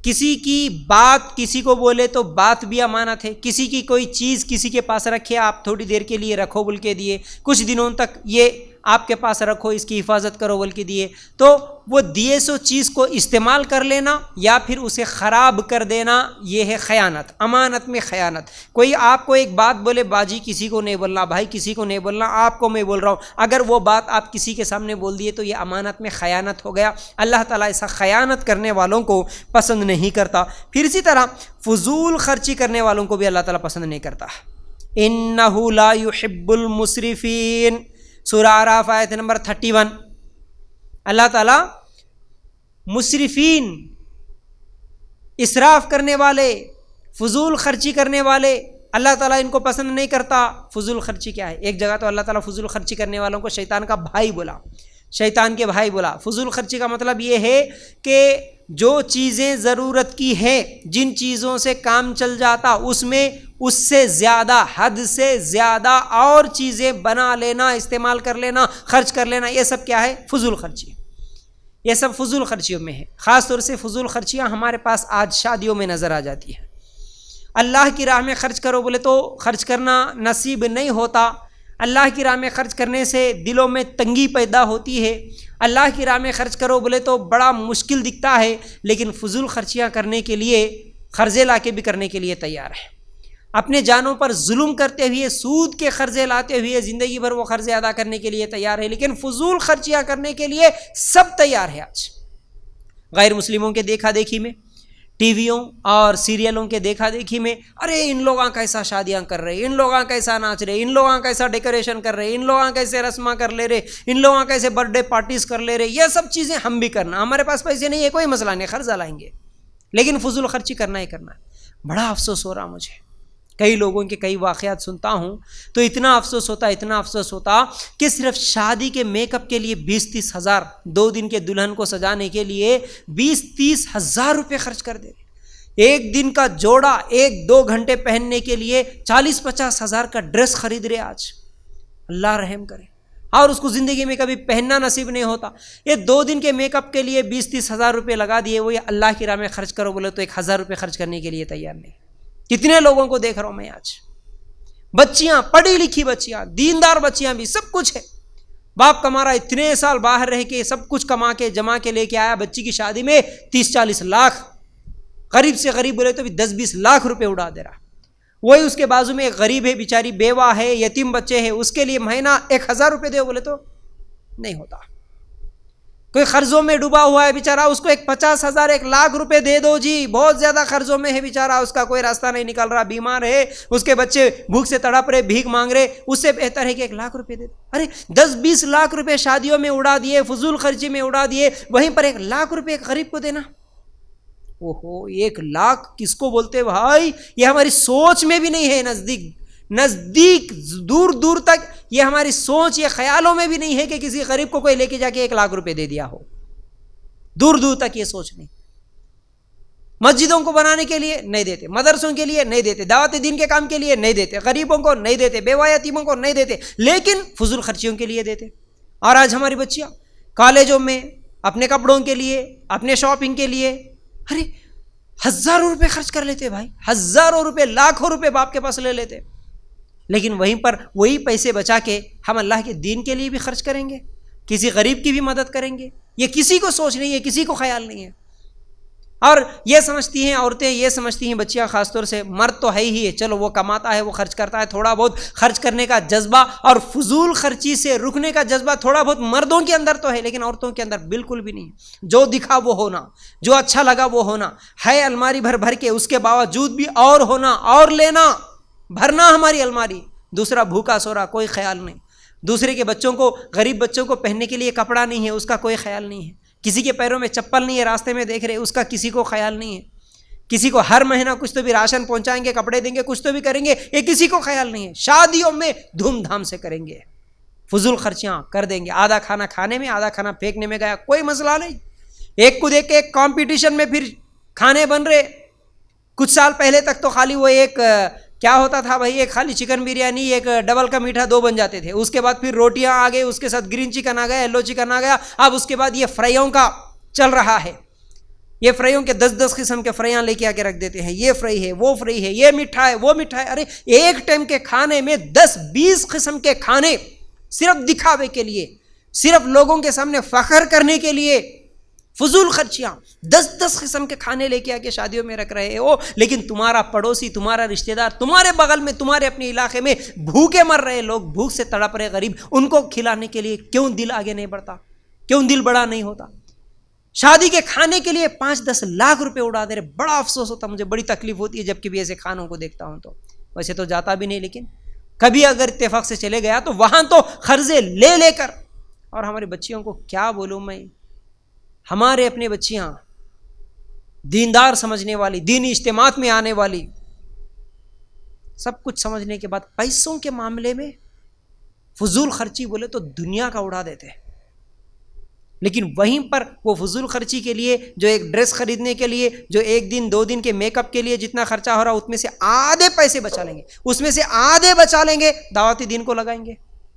کسی کی بات کسی کو بولے تو بات بھی امانت ہے. کسی کی کوئی چیز کسی کے پاس رکھے, آپ تھوڑی دیر کے لیے رکھو بول کے دیے, کچھ دنوں تک یہ آپ کے پاس رکھو, اس کی حفاظت کرو بول کے دیے, تو وہ دیے سو چیز کو استعمال کر لینا یا پھر اسے خراب کر دینا, یہ ہے خیانت. امانت میں خیانت. کوئی آپ کو ایک بات بولے, باجی کسی کو نہیں بولنا, بھائی کسی کو نہیں بولنا, آپ کو میں بول رہا ہوں, اگر وہ بات آپ کسی کے سامنے بول دیے تو یہ امانت میں خیانت ہو گیا. اللہ تعالیٰ ایسا خیانت کرنے والوں کو پسند نہیں کرتا. پھر اسی طرح فضول خرچی کرنے والوں کو بھی اللہ تعالیٰ پسند نہیں کرتا. انہ لا يحب المسرفین, سورہ اعراف آیت نمبر 31. اللہ تعالیٰ مسرفین, اسراف کرنے والے, فضول خرچی کرنے والے, اللہ تعالیٰ ان کو پسند نہیں کرتا. فضول خرچی کیا ہے؟ ایک جگہ تو اللہ تعالیٰ فضول خرچی کرنے والوں کو شیطان کا بھائی بولا, شیطان کے بھائی بولا. فضول خرچی کا مطلب یہ ہے کہ جو چیزیں ضرورت کی ہیں, جن چیزوں سے کام چل جاتا, اس میں اس سے زیادہ, حد سے زیادہ اور چیزیں بنا لینا, استعمال کر لینا, خرچ کر لینا, یہ سب کیا ہے؟ فضول خرچی. یہ سب فضول خرچیوں میں ہے. خاص طور سے فضول خرچیاں ہمارے پاس آج شادیوں میں نظر آ جاتی ہیں. اللہ کی راہ میں خرچ کرو بولے تو خرچ کرنا نصیب نہیں ہوتا. اللہ کی راہ میں خرچ کرنے سے دلوں میں تنگی پیدا ہوتی ہے. اللہ کی راہ میں خرچ کرو بولے تو بڑا مشکل دکھتا ہے, لیکن فضول خرچیاں کرنے کے لیے, قرضے لا کے بھی کرنے کے لیے تیار ہے. اپنے جانوں پر ظلم کرتے ہوئے, سود کے قرضے لاتے ہوئے زندگی بھر وہ قرضے ادا کرنے کے لیے تیار ہے, لیکن فضول خرچیاں کرنے کے لیے سب تیار ہے. آج غیر مسلموں کے دیکھا دیکھی میں, ٹی ویوں اور سیریلوں کے دیکھا دیکھی میں, ارے ان لوگاں کیسا شادیاں کر رہے, ان لوگاں کیسا ناچ رہے, ان لوگاں کیسا ڈیکوریشن کر رہے, ان لوگاں کیسے رسماں کر لے رہے, ان لوگاں کیسے برتھ ڈے پارٹیز کر لے رہے. یہ سب چیزیں ہم بھی کرنا. ہمارے پاس پیسے نہیں ہے, کوئی مسئلہ نہیں, قرضہ لائیں گے, لیکن فضول خرچی کرنا ہی کرنا ہے. بڑا افسوس ہو رہا مجھے, کئی لوگوں کے کئی واقعات سنتا ہوں تو اتنا افسوس ہوتا کہ صرف شادی کے میک اپ کے لیے 20-30 ہزار، 2 دن کے دلہن کو سجانے کے لیے 20-30 ہزار روپے خرچ کر دے، ایک دن کا جوڑا 1-2 گھنٹے پہننے کے لیے 40-50 ہزار کا ڈریس خرید رہے آج، اللہ رحم کرے، اور اس کو زندگی میں کبھی پہننا نصیب نہیں ہوتا۔ یہ 2 دن کے میک اپ کے لیے 20-30 ہزار روپے لگا دیے، وہ یہ اللہ کی راہ میں خرچ کرو بولے تو 1000 روپے خرچ کرنے کے لیے تیار نہیں۔ کتنے لوگوں کو دیکھ رہا ہوں میں آج، بچیاں پڑھی لکھی بچیاں، دیندار بچیاں بھی، سب کچھ ہے، باپ کما رہا اتنے سال باہر رہ کے سب کچھ کما کے جما کے لے کے آیا، بچی کی شادی میں 30-40 لاکھ، غریب سے غریب بولے تو بھی 10-20 لاکھ روپے اڑا دے رہا۔ وہی اس کے بازو میں ایک غریب ہے، بیچاری بیوہ ہے، یتیم بچے ہیں، اس کے لیے مہینہ 1000 روپے دے بولے تو نہیں ہوتا۔ کوئی قرضوں میں ڈوبا ہوا ہے بیچارہ، اس کو 50,000 1 لاکھ روپے دے دو جی، بہت زیادہ قرضوں میں ہے بیچارہ، اس کا کوئی راستہ نہیں نکل رہا، بیمار ہے، اس کے بچے بھوک سے تڑپ رہے، بھیک مانگ رہے، اس سے بہتر ہے کہ 1 لاکھ روپے دے دو۔ ارے 10-20 لاکھ روپے شادیوں میں اڑا دیے، فضول خرچی میں اڑا دیے، وہیں پر 1 لاکھ روپے ایک غریب کو دینا، اوہو 1 لاکھ کس کو بولتے بھائی؟ یہ ہماری سوچ میں بھی نہیں ہے، نزدیک دور تک یہ ہماری سوچ، یہ خیالوں میں بھی نہیں ہے کہ کسی غریب کو کوئی لے کے جا کے 1 لاکھ روپے دے دیا ہو، دور تک یہ سوچ نہیں۔ مسجدوں کو بنانے کے لیے نہیں دیتے، مدرسوں کے لیے نہیں دیتے، دعوت دین کے کام کے لیے نہیں دیتے، غریبوں کو نہیں دیتے، بیوہ یتیموں کو نہیں دیتے، لیکن فضول خرچیوں کے لیے دیتے۔ اور آج ہماری بچیاں کالجوں میں اپنے کپڑوں کے لیے، اپنے شاپنگ کے لیے، ارے ہزاروں روپے خرچ کر لیتے بھائی، ہزاروں روپے، لاکھوں روپے باپ کے پاس لے لیتے، لیکن وہیں پر وہی پیسے بچا کے ہم اللہ کے دین کے لیے بھی خرچ کریں گے، کسی غریب کی بھی مدد کریں گے، یہ کسی کو سوچ نہیں ہے، کسی کو خیال نہیں ہے۔ اور یہ سمجھتی ہیں عورتیں، یہ سمجھتی ہیں بچیاں خاص طور سے، مرد تو ہے ہی ہے، چلو وہ کماتا ہے، وہ خرچ کرتا ہے، تھوڑا بہت خرچ کرنے کا جذبہ اور فضول خرچی سے رکنے کا جذبہ تھوڑا بہت مردوں کے اندر تو ہے، لیکن عورتوں کے اندر بالکل بھی نہیں۔ جو دکھا وہ ہونا، جو اچھا لگا وہ ہونا ہے، الماری بھر کے، اس کے باوجود بھی اور ہونا، اور لینا، بھرنا ہماری الماری، دوسرا بھوکا سو رہا، کوئی خیال نہیں، دوسرے کے بچوں کو، غریب بچوں کو پہننے کے لیے کپڑا نہیں ہے، اس کا کوئی خیال نہیں ہے، کسی کے پیروں میں چپل نہیں ہے، راستے میں دیکھ رہے، اس کا کسی کو خیال نہیں ہے، کسی کو ہر مہینہ کچھ تو بھی راشن پہنچائیں گے، کپڑے دیں گے، کچھ تو بھی کریں گے، یہ کسی کو خیال نہیں ہے۔ شادیوں میں دھوم دھام سے کریں گے، فضول خرچیاں کر دیں گے، آدھا کھانا کھانے میں، آدھا کھانا پھینکنے میں گیا، کوئی مسئلہ نہیں، ایک کو دیکھ کے ایک کمپٹیشن میں پھر کھانے بن رہے۔ کچھ سال پہلے تک تو خالی وہ ایک کیا ہوتا تھا بھائی، ایک خالی چکن بریانی، ایک ڈبل کا میٹھا 2 بن جاتے تھے، اس کے بعد پھر روٹیاں آ گئی، اس کے ساتھ گرین چکن آ گیا، یلو چکن آ گیا، اب اس کے بعد یہ فرائیوں کا چل رہا ہے، یہ فرائیوں کے 10 قسم کے فرائیاں لے کے آ کے رکھ دیتے ہیں، یہ فرائی ہے، وہ فرائی ہے، یہ میٹھا ہے، وہ میٹھا ہے۔ ارے ایک ٹائم کے کھانے میں 10-20 قسم کے کھانے، صرف دکھاوے کے لیے، صرف لوگوں کے سامنے فخر کرنے کے لیے، فضول خرچیاں، 10 قسم کے کھانے لے کے آ کے شادیوں میں رکھ رہے ہو، لیکن تمہارا پڑوسی، تمہارا رشتہ دار، تمہارے بغل میں، تمہارے اپنے علاقے میں بھوکے مر رہے لوگ، بھوک سے تڑپ رہے غریب، ان کو کھلانے کے لیے کیوں دل آگے نہیں بڑھتا، کیوں دل بڑا نہیں ہوتا؟ شادی کے کھانے کے لیے 5-10 لاکھ روپے اڑا دے رہے، بڑا افسوس ہوتا، مجھے بڑی تکلیف ہوتی ہے جب کبھی ایسے کھانوں کو دیکھتا ہوں تو، ویسے تو جاتا بھی نہیں، لیکن کبھی اگر اتفاق سے چلے گیا تو وہاں تو قرضے لے کر۔ اور ہماری بچیوں کو کیا بولوں میں، ہمارے اپنے بچیاں دیندار سمجھنے والی، دینی اجتماعات میں آنے والی، سب کچھ سمجھنے کے بعد پیسوں کے معاملے میں فضول خرچی بولے تو دنیا کا اڑا دیتے ہیں، لیکن وہیں پر وہ فضول خرچی کے لیے، جو ایک ڈریس خریدنے کے لیے، جو 1 دن 2 دن کے میک اپ کے لیے جتنا خرچہ ہو رہا، اس میں سے آدھے پیسے بچا لیں گے، اس میں سے آدھے بچا لیں گے دعوت دین کو لگائیں گے،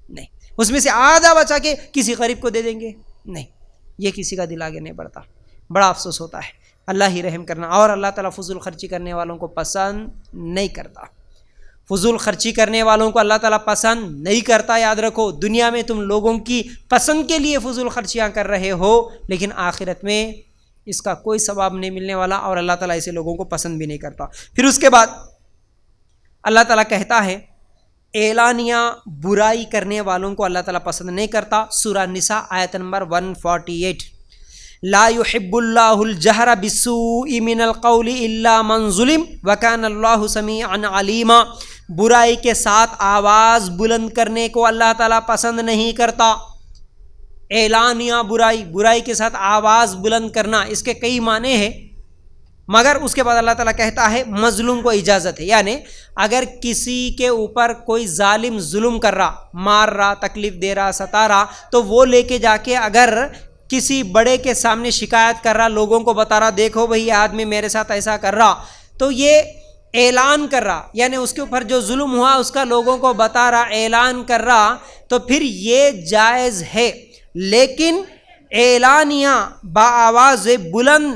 نہیں، اس میں سے آدھا بچا کے کسی غریب کو دے دیں گے، نہیں، یہ کسی کا دل آگے نہیں بڑھتا، بڑا افسوس ہوتا ہے۔ اللہ ہی رحم کرنا، اور اللہ تعالیٰ فضول خرچی کرنے والوں کو پسند نہیں کرتا، فضول خرچی کرنے والوں کو اللہ تعالیٰ پسند نہیں کرتا۔ یاد رکھو، دنیا میں تم لوگوں کی پسند کے لیے فضول خرچیاں کر رہے ہو، لیکن آخرت میں اس کا کوئی ثواب نہیں ملنے والا، اور اللہ تعالیٰ ایسے لوگوں کو پسند بھی نہیں کرتا۔ پھر اس کے بعد اللہ تعالیٰ کہتا ہے، اعلانیہ برائی کرنے والوں کو اللہ تعالیٰ پسند نہیں کرتا۔ سورہ نساء آیت نمبر 148، لا يحب اللہ الجہر بالسوء من القول الا من ظلم وکان اللہ سمیعا علیما۔ برائی کے ساتھ آواز بلند کرنے کو اللہ تعالیٰ پسند نہیں کرتا۔ اعلانیہ برائی کے ساتھ آواز بلند کرنا، اس کے کئی معنی ہیں۔ مگر اس کے بعد اللہ تعالیٰ کہتا ہے مظلوم کو اجازت ہے. یعنی اگر کسی کے اوپر کوئی ظالم ظلم کر رہا، مار رہا، تکلیف دے رہا، ستا رہا، تو وہ لے کے جا کے اگر کسی بڑے کے سامنے شکایت کر رہا، لوگوں کو بتا رہا دیکھو بھئی یہ آدمی میرے ساتھ ایسا کر رہا، تو یہ اعلان کر رہا، یعنی اس کے اوپر جو ظلم ہوا اس کا لوگوں کو بتا رہا، اعلان کر رہا، تو پھر یہ جائز ہے. لیکن اعلانیہ بآواز بلند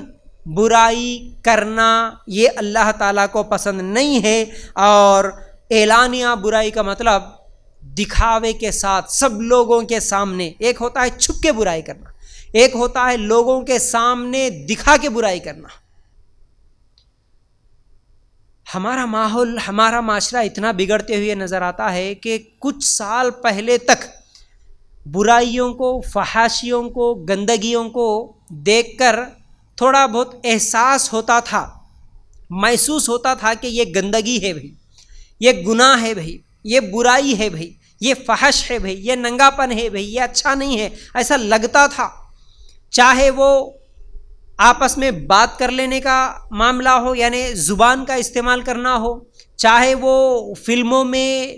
برائی کرنا یہ اللہ تعالیٰ کو پسند نہیں ہے. اور اعلانیہ برائی کا مطلب دکھاوے کے ساتھ سب لوگوں کے سامنے، ایک ہوتا ہے چھپ کے برائی کرنا، ایک ہوتا ہے لوگوں کے سامنے دکھا کے برائی کرنا. ہمارا ماحول، ہمارا معاشرہ اتنا بگڑتے ہوئے نظر آتا ہے کہ کچھ سال پہلے تک برائیوں کو، فحاشیوں کو، گندگیوں کو دیکھ کر تھوڑا بہت احساس ہوتا تھا، محسوس ہوتا تھا کہ یہ گندگی ہے بھائی، یہ گناہ ہے بھائی، یہ برائی ہے بھائی، یہ فحش ہے بھائی، یہ ننگا پن ہے بھائی، یہ اچھا نہیں ہے، ایسا لگتا تھا. چاہے وہ آپس میں بات کر لینے کا معاملہ ہو، یعنی زبان کا استعمال کرنا ہو، چاہے وہ فلموں میں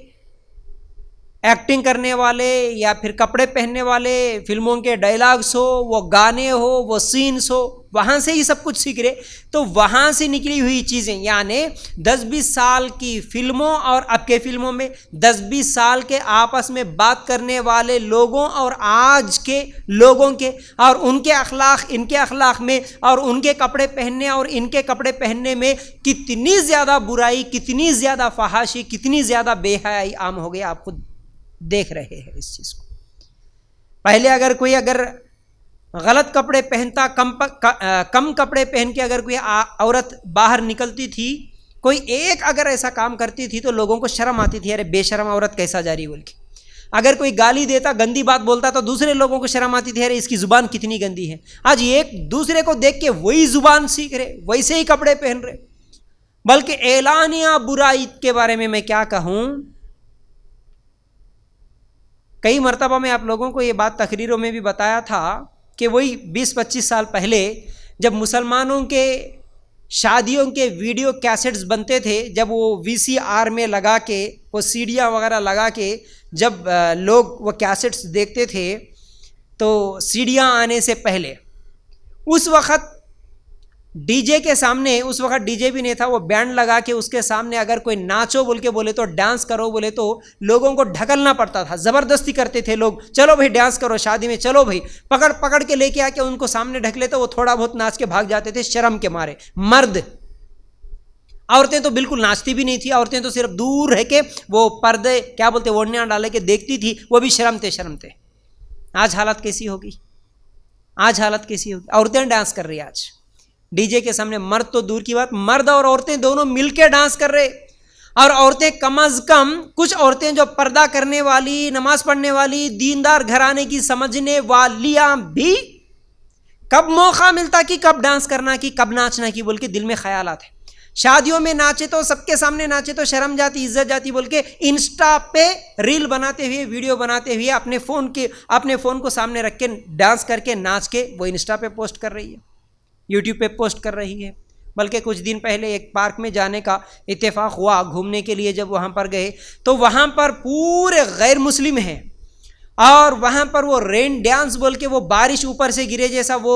ایکٹنگ کرنے والے یا پھر کپڑے پہننے والے فلموں کے ڈائلاگس ہو، وہ گانے ہو، وہ سینس ہو، وہاں سے ہی سب کچھ سیکھ رہے. تو وہاں سے نکلی ہوئی چیزیں، یعنی 10-20 سال کی فلموں اور اب کے فلموں میں 10-20 سال کے آپس میں بات کرنے والے لوگوں اور آج کے لوگوں کے اور ان کے اخلاق ان کے اخلاق میں اور ان کے کپڑے پہننے اور ان کے کپڑے پہننے میں کتنی زیادہ برائی، کتنی زیادہ فحاشی، کتنی زیادہ بے حیائی عام ہو گئی. آپ خود دیکھ رہے ہیں اس چیز کو. پہلے اگر کوئی غلط کپڑے پہنتا، کم کپڑے پہن کے اگر کوئی عورت باہر نکلتی تھی، کوئی ایک اگر ایسا کام کرتی تھی تو لوگوں کو شرم آتی تھی، ارے بے شرم عورت کیسا جا رہی بول کے. اگر کوئی گالی دیتا، گندی بات بولتا تو دوسرے لوگوں کو شرم آتی تھی، ارے اس کی زبان کتنی گندی ہے. آج ایک دوسرے کو دیکھ کے وہی زبان سیکھ رہے، ویسے ہی کپڑے پہن رہے. بلکہ اعلانیہ برائی کے بارے میں کیا کہوں، کئی مرتبہ میں آپ لوگوں کو یہ بات تقریروں میں بھی بتایا تھا کہ وہی 20-25 سال پہلے جب مسلمانوں کے شادیوں کے ویڈیو کیسٹس بنتے تھے، جب وہ VCR میں لگا کے، وہ سیڈیاں وغیرہ لگا کے جب لوگ وہ کیسٹس دیکھتے تھے، تو سیڈیاں آنے سے پہلے اس وقت ڈی جے کے سامنے، اس وقت ڈی جے بھی نہیں تھا، وہ بینڈ لگا کے اس کے سامنے اگر کوئی ناچو بول کے بولے تو، ڈانس کرو بولے تو لوگوں کو ڈھکلنا پڑتا تھا، زبردستی کرتے تھے لوگ، چلو بھائی ڈانس کرو شادی میں، چلو بھائی، پکڑ کے لے کے آ کے ان کو سامنے ڈھکلے تو وہ تھوڑا بہت ناچ کے بھاگ جاتے تھے شرم کے مارے. مرد، عورتیں تو بالکل ناچتی بھی نہیں تھی، عورتیں تو صرف دور ہے کہ وہ پردے کیا بولتے اوڑھنیاں ڈالے کے دیکھتی تھی، وہ بھی شرمتے. آج حالت کیسی ہوگی، عورتیں ڈانس کر رہی آج ڈی جے کے سامنے. مرد تو دور کی بات، مرد اور عورتیں دونوں مل کے ڈانس کر رہے. اور عورتیں کم از کم، کچھ عورتیں جو پردہ کرنے والی، نماز پڑھنے والی، دیندار گھرانے کی سمجھنے والیاں بھی کب موقع ملتا کہ کب ڈانس کرنا کی، کب ناچنا کی بول کے دل میں خیالات ہیں. شادیوں میں ناچے تو سب کے سامنے ناچے تو شرم جاتی، عزت جاتی بول کے انسٹا پہ ریل بناتے ہوئے، ویڈیو بناتے ہوئے اپنے فون کو سامنے رکھ کے ڈانس کر کے ناچ کے وہ انسٹا پہ پوسٹ کر رہی ہے، یوٹیوب پہ پوسٹ کر رہی ہے. بلکہ کچھ دن پہلے ایک پارک میں جانے کا اتفاق ہوا، گھومنے کے لیے جب وہاں پر گئے تو وہاں پر پورے غیر مسلم ہیں، اور وہاں پر وہ رین ڈانس بول کے وہ بارش اوپر سے گرے جیسا، وہ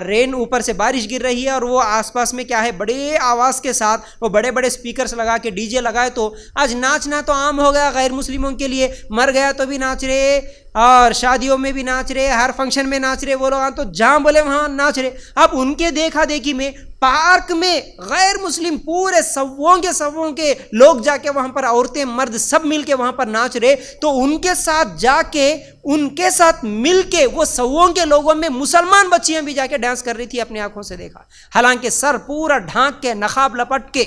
رین اوپر سے بارش گر رہی ہے اور وہ آس پاس میں کیا ہے بڑے آواز کے ساتھ وہ بڑے بڑے سپیکرز لگا کے ڈی جے لگائے. تو آج ناچنا تو عام ہو گیا غیر مسلموں کے لیے، مر گیا تو بھی ناچ رہے اور شادیوں میں بھی ناچ رہے، ہر فنکشن میں ناچ رہے، وہ لوگ تو جہاں بولے وہاں ناچ رہے. اب ان کے دیکھا دیکھی میں پارک میں غیر مسلم پورے سووں کے لوگ جا کے وہاں پر، عورتیں مرد سب مل کے وہاں پر ناچ رہے، تو ان کے ساتھ جا کے، ان کے ساتھ مل کے وہ سووں کے لوگوں میں مسلمان بچیاں بھی جا کے ڈانس کر رہی تھی، اپنی آنکھوں سے دیکھا. حالانکہ سر پورا ڈھانک کے، نقاب لپٹ کے،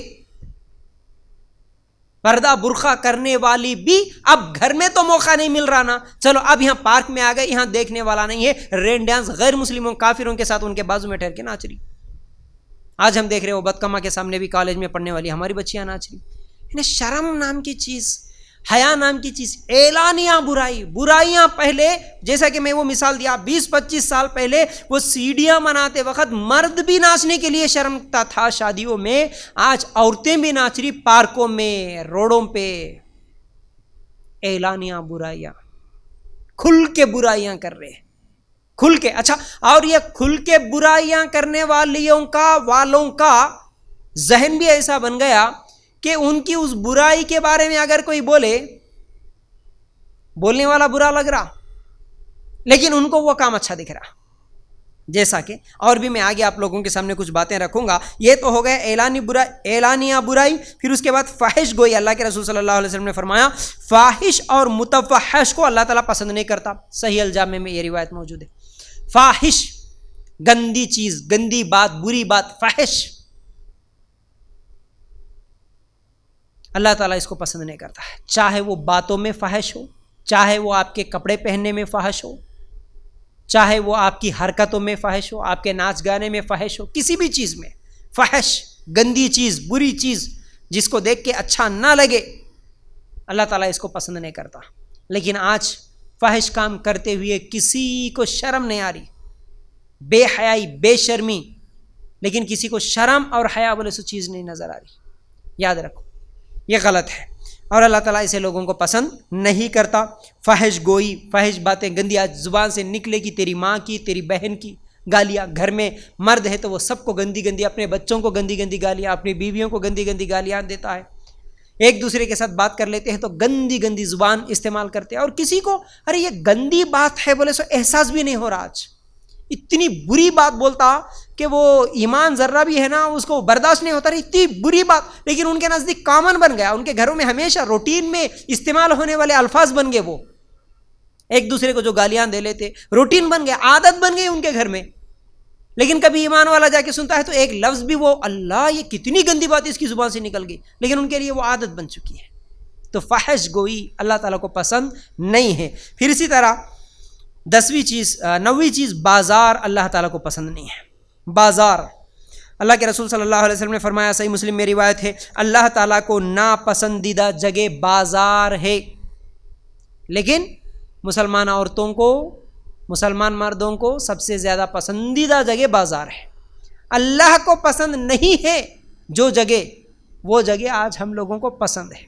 پردہ برقع کرنے والی بھی. اب گھر میں تو موقع نہیں مل رہا نا، چلو اب یہاں پارک میں آ گئے، یہاں دیکھنے والا نہیں ہے، رین ڈانس غیر مسلموں کافروں کے ساتھ ان کے بازو میں ٹھہر کے ناچ رہی. آج ہم دیکھ رہے ہو بدکما کے سامنے بھی کالج میں پڑھنے والی ہماری بچیاں ناچ رہی. یعنی شرم نام کی چیز حیا نام کی چیز اعلانیہ برائیاں پہلے، جیسا کہ میں وہ مثال دیا 20-25 سال پہلے وہ سیڑھیاں بناتے وقت مرد بھی ناچنے کے لیے شرمتا تھا شادیوں میں، آج عورتیں بھی ناچ رہی پارکوں میں، روڈوں پہ۔ اعلانیہ برائیاں، کھل کے برائیاں کر رہے، کھل کے۔ اچھا، اور یہ کھل کے برائیاں کرنے والوں کا ذہن بھی ایسا بن گیا کہ ان کی اس برائی کے بارے میں اگر کوئی بولنے والا برا لگ رہا، لیکن ان کو وہ کام اچھا دکھ رہا۔ جیسا کہ اور بھی میں آگے آپ لوگوں کے سامنے کچھ باتیں رکھوں گا۔ یہ تو ہو گئے اعلانیہ برائی۔ پھر اس کے بعد فاحش گوئی۔ اللہ کے رسول صلی اللہ علیہ وسلم نے فرمایا فاحش اور متفحش کو اللہ تعالیٰ پسند نہیں کرتا۔ صحیح الجامع میں یہ روایت موجود ہے۔ فاحش، گندی چیز، گندی بات، بری بات، فاحش، اللہ تعالیٰ اس کو پسند نہیں کرتا ہے۔ چاہے وہ باتوں میں فاحش ہو، چاہے وہ آپ کے کپڑے پہننے میں فاحش ہو، چاہے وہ آپ کی حرکتوں میں فاحش ہو، آپ کے ناچ گانے میں فاحش ہو، کسی بھی چیز میں فاحش، گندی چیز، بری چیز، جس کو دیکھ کے اچھا نہ لگے، اللہ تعالیٰ اس کو پسند نہیں کرتا۔ لیکن آج فاحش کام کرتے ہوئے کسی کو شرم نہیں آ رہی، بے حیائی، بے شرمی، لیکن کسی کو شرم اور حیا بولے سو چیز نہیں نظر آ رہی۔ یاد رکھو یہ غلط ہے اور اللہ تعالیٰ اسے لوگوں کو پسند نہیں کرتا۔ فاحش گوئی، فاحش باتیں گندی آج زبان سے نکلے گی، تیری ماں کی، تیری بہن کی گالیاں، گھر میں مرد ہے تو وہ سب کو گندی گندی، اپنے بچوں کو گندی گندی گالیاں، اپنی بیویوں کو گندی گندی گالیاں دیتا ہے، ایک دوسرے کے ساتھ بات کر لیتے ہیں تو گندی گندی زبان استعمال کرتے ہیں، اور کسی کو ارے یہ گندی بات ہے بولے سو احساس بھی نہیں ہو رہا۔ آج اتنی بری بات بولتا کہ وہ ایمان ذرہ بھی ہے نا اس کو برداشت نہیں ہوتا، اتنی بری بات، لیکن ان کے نزدیک کامن بن گیا، ان کے گھروں میں ہمیشہ روٹین میں استعمال ہونے والے الفاظ بن گئے، وہ ایک دوسرے کو جو گالیاں دے لیتے روٹین بن گیا، عادت بن گئی ان کے گھر میں۔ لیکن کبھی ایمان والا جا کے سنتا ہے تو ایک لفظ بھی وہ اللہ یہ کتنی گندی بات اس کی زبان سے نکل گئی، لیکن ان کے لیے وہ عادت بن چکی ہے۔ تو فحش گوئی اللہ تعالیٰ کو پسند نہیں ہے۔ پھر اسی طرح 9ویں چیز بازار اللہ تعالیٰ کو پسند نہیں ہے۔ بازار، اللہ کے رسول صلی اللہ علیہ وسلم نے فرمایا، صحیح مسلم میں روایت ہے، اللہ تعالیٰ کو ناپسندیدہ جگہ بازار ہے، لیکن مسلمان عورتوں کو، مسلمان مردوں کو سب سے زیادہ پسندیدہ جگہ بازار ہے۔ اللہ کو پسند نہیں ہے جو جگہ، وہ جگہ آج ہم لوگوں کو پسند ہے۔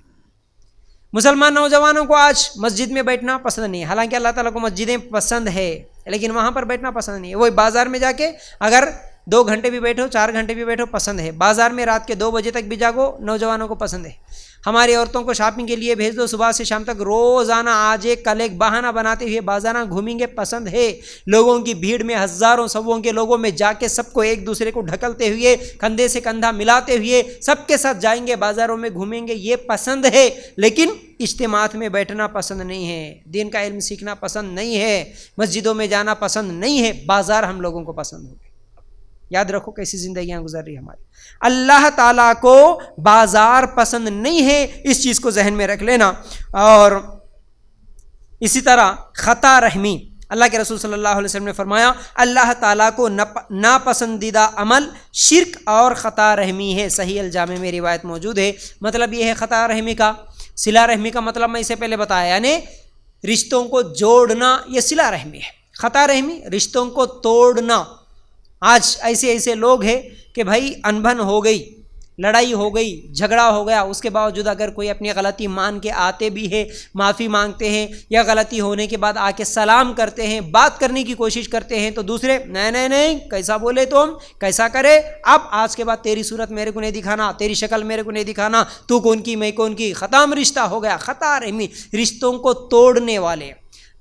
مسلمان نوجوانوں کو آج مسجد میں بیٹھنا پسند نہیں ہے، حالانکہ اللہ تعالیٰ کو مسجدیں پسند ہے، لیکن وہاں پر بیٹھنا پسند نہیں ہے۔ وہی بازار میں جا کے اگر 2 گھنٹے بھی بیٹھو، 4 گھنٹے بھی بیٹھو، پسند ہے۔ بازار میں رات کے 2 بجے تک بھی جاگو، نوجوانوں کو پسند ہے۔ ہماری عورتوں کو شاپنگ کے لیے بھیج دو، صبح سے شام تک روزانہ آج ایک کل ایک بہانہ بناتے ہوئے بازارہ گھومیں گے، پسند ہے۔ لوگوں کی بھیڑ میں، ہزاروں سووں کے لوگوں میں جا کے سب کو ایک دوسرے کو ڈھکلتے ہوئے، کندھے سے کندھا ملاتے ہوئے سب کے ساتھ جائیں گے، بازاروں میں گھومیں گے، یہ پسند ہے۔ لیکن اجتماعات میں بیٹھنا پسند نہیں ہے، دین کا علم سیکھنا پسند نہیں ہے، مسجدوں میں جانا پسند نہیں ہے، بازار ہم لوگوں کو پسند ہو گئے۔ یاد رکھو کیسی زندگیاں گزر رہی ہماری۔ اللہ تعالیٰ کو بازار پسند نہیں ہے، اس چیز کو ذہن میں رکھ لینا۔ اور اسی طرح خطا رحمی، اللہ کے رسول صلی اللہ علیہ وسلم نے فرمایا اللہ تعالیٰ کو ناپسندیدہ عمل شرک اور خطا رحمی ہے۔ صحیح الجامع میں روایت موجود ہے۔ مطلب یہ ہے خطا رحمی کا، صلہ رحمی کا مطلب میں اسے پہلے بتایا، یعنی رشتوں کو جوڑنا، یہ صلہ رحمی ہے۔ خطا رحمی رشتوں کو توڑنا۔ آج ایسے لوگ ہیں کہ بھائی انبن ہو گئی، لڑائی ہو گئی، جھگڑا ہو گیا، اس کے باوجود اگر کوئی اپنی غلطی مان کے آتے بھی ہے، معافی مانگتے ہیں، یا غلطی ہونے کے بعد آ کے سلام کرتے ہیں، بات کرنے کی کوشش کرتے ہیں، تو دوسرے نہیں کیسا بولے تم، کیسا کرے، اب آج کے بعد تیری صورت میرے کو نہیں دکھانا، تیری شکل میرے کو نہیں دکھانا، تو کون کی میں کون کی، ختم رشتہ ہو گیا۔ خطا رحمی رشتوں کو توڑنے والے،